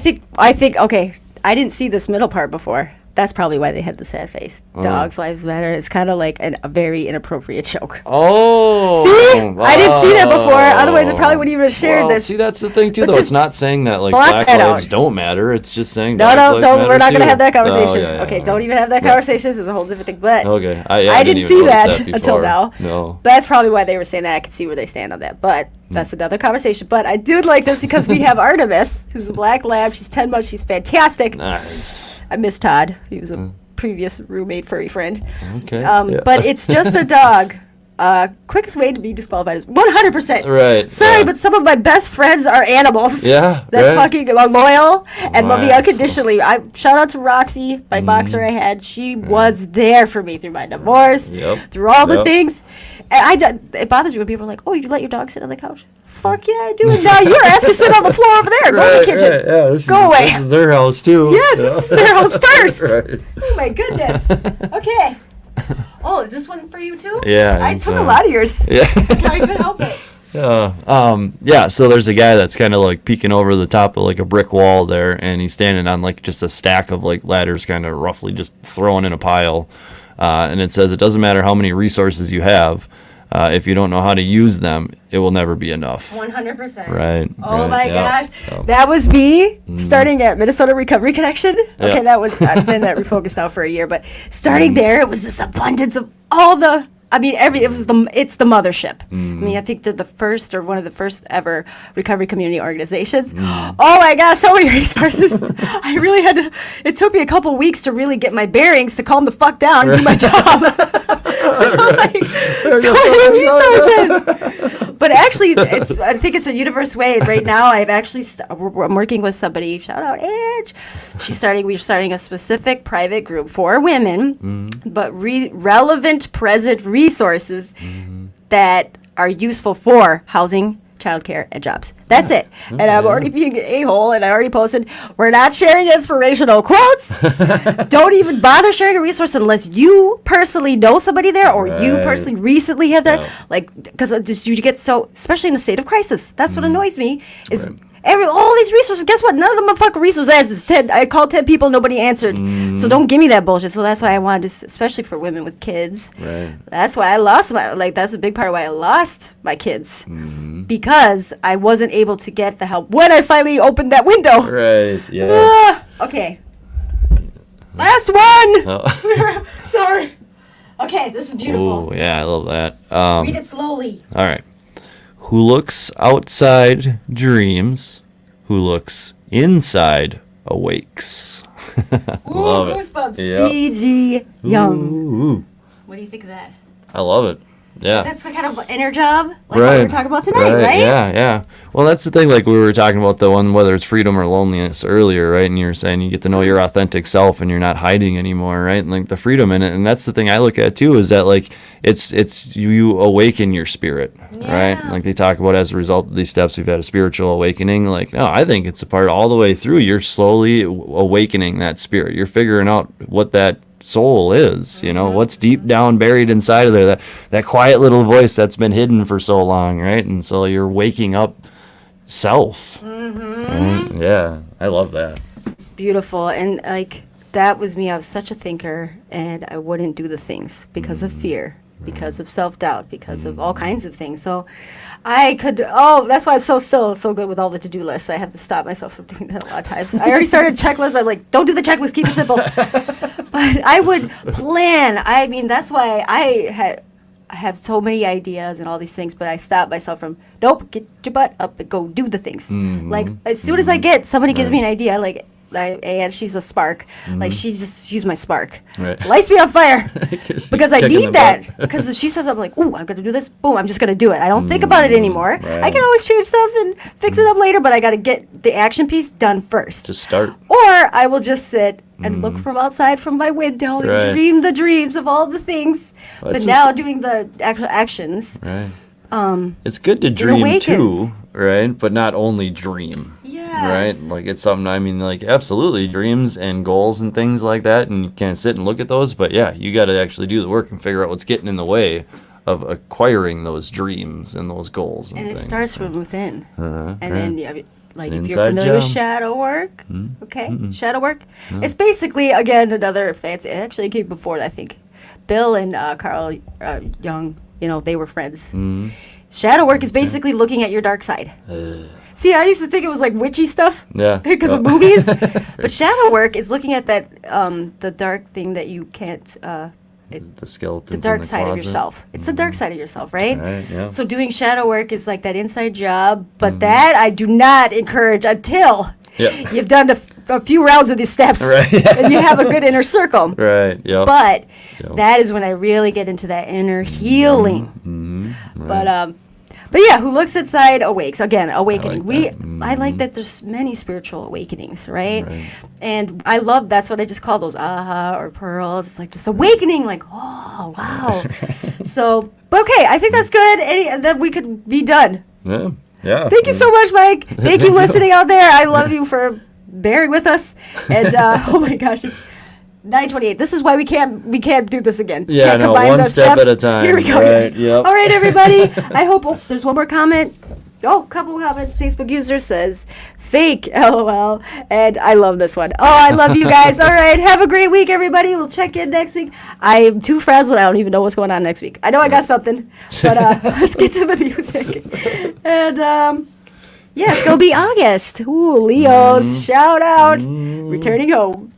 think. Okay, I didn't see this middle part before. That's probably why they had the sad face. Dogs' lives matter. It's kind of like a very inappropriate joke. Oh. See? I didn't see that before. Otherwise, I probably wouldn't even have shared this. See, that's the thing, too, though. It's not saying that, like, black lives don't matter. It's just saying dogs lives matter, we're not going to have that conversation. Okay, don't even have that conversation. This is a whole different thing. But I didn't see that until now. No. That's probably why they were saying that. I could see where they stand on that. But that's another conversation. But I do like this because we have Artemis, who's a black lab. She's 10 months. She's fantastic. Nice. I miss Todd. He was a previous roommate, furry friend. Okay. But it's just a dog. Quickest way to be disqualified is 100%. Right. Sorry, but some of my best friends are animals. Yeah. That fucking are loyal and love me unconditionally. I shout out to Roxy, my boxer I had. She was there for me through my divorce, through all the things. And it bothers me when people are like, "Oh, you let your dog sit on the couch?" Fuck yeah, I do. And now your ass can sit on the floor over there. Go to the kitchen. Yeah, go away. This is their house too. Yes, this is their house first. Oh my goodness. Okay. Oh, is this one for you too? Yeah. I took a lot of yours. Yeah. I couldn't help it. So there's a guy that's kind of like peeking over the top of like a brick wall there, and he's standing on like just a stack of like ladders, kind of roughly just thrown in a pile. And it says it doesn't matter how many resources you have. If you don't know how to use them, it will never be enough. 100%. Right. Oh my gosh. That was me starting at Minnesota Recovery Connection. Okay, that was, I've been at Refocus now for a year, but starting there, it was this abundance of all the, I mean, it's the mothership. I mean, I think they're the first or one of the first ever recovery community organizations. Oh my gosh, so many resources. I really had to, it took me a couple weeks to really get my bearings to calm the fuck down and do my job. resources. But actually, I think it's a universe way. Right now, I'm working with somebody. Shout out, Edge. We're starting a specific private group for women, but relevant present resources that are useful for housing, childcare, and jobs. That's it. And I'm already being an a-hole, and I already posted, we're not sharing inspirational quotes. Don't even bother sharing a resource unless you personally know somebody there or you personally recently have that. Like, because you get so, especially in a state of crisis, that's what annoys me, is all these resources, guess what? None of them are fucking resources. I called 10 people, nobody answered. So don't give me that bullshit. So that's why I wanted to, especially for women with kids. Right. That's why I lost that's a big part of why I lost my kids. Because I wasn't able to get the help when I finally opened that window. Right, yeah. Okay. Last one! Oh. Sorry. Okay, this is beautiful. Oh, yeah, I love that. Read it slowly. All right. Who looks outside dreams, who looks inside awakes. Love goosebumps. it. Yep. C.G. Young. Ooh. What do you think of that? I love it. Yeah. That's the kind of inner job like what we were talking about tonight, right? Yeah, yeah. Well, that's the thing, like we were talking about the one, whether it's freedom or loneliness earlier, right? And you were saying you get to know your authentic self and you're not hiding anymore, right? And like the freedom in it. And that's the thing I look at too, is that like it's you awaken your spirit, right? Like they talk about as a result of these steps, we've had a spiritual awakening. Like, no, I think it's a part all the way through. You're slowly awakening that spirit. You're figuring out what that soul is, you know, what's deep down buried inside of there, that quiet little voice that's been hidden for so long, right? And so you're waking up self. Right? Yeah, I love that. It's beautiful. And like that was me. I was such a thinker, and I wouldn't do the things because of fear, because of self-doubt, because of all kinds of things. So that's why I'm still so good with all the to-do lists. I have to stop myself from doing that a lot of times. I already started a checklist. I'm like, don't do the checklist, keep it simple. But I would plan. I mean, that's why I have so many ideas and all these things, but I stop myself from, nope, get your butt up and go do the things. Like, as soon as somebody gives me an idea, like, and she's a spark. Like she's my spark. Right. Lights me on fire because I need that. Because she says something like, "Ooh, I'm gonna do this." Boom, I'm just gonna do it. I don't think about it anymore. Right. I can always change stuff and fix it up later, but I got to get the action piece done first. Just start. Or I will just sit and look from outside from my window and dream the dreams of all the things. Well, but now doing the actual actions. Right. It's good to dream too, right? But not only dream. Right, like it's something. I mean, like absolutely, dreams and goals and things like that, and you can't sit and look at those. But yeah, you got to actually do the work and figure out what's getting in the way of acquiring those dreams and those goals. And it things. starts from within, and then like if you're inside familiar with job. shadow work, shadow work. It's basically again another fancy. Actually, it came before that, I think. Bill and Carl Jung, they were friends. Shadow work is basically looking at your dark side. See, I used to think it was like witchy stuff. Yeah. Because of movies. But shadow work is looking at that, the dark thing that you can't, the skeletons. The dark side of yourself. It's the dark side of yourself, right? Yeah. So doing shadow work is like that inside job, but that I do not encourage until you've done a few rounds of these steps and you have a good inner circle. Right, yeah. But that is when I really get into that inner healing. Right. But yeah, who looks inside awakes. Again, awakening. I like that there's many spiritual awakenings, right? And I love, that's what I just call those aha or pearls. It's like this awakening, like, oh, wow. So, but okay, I think that's good. That we could be done. Yeah. Thank you so much, Mike. Thank you listening out there. I love you for bearing with us. And oh my gosh, it's 9:28. This is why we can't do this again. Yeah, can't one step at a time. Here we go. Right, yep. All right, everybody. I hope there's one more comment. Oh, couple of comments. Facebook user says, fake, LOL. And I love this one. Oh, I love you guys. All right, have a great week, everybody. We'll check in next week. I'm too frazzled. I don't even know what's going on next week. I know I got something, but let's get to the music. And it's going to be August. Ooh, Leos. Shout out. Returning home.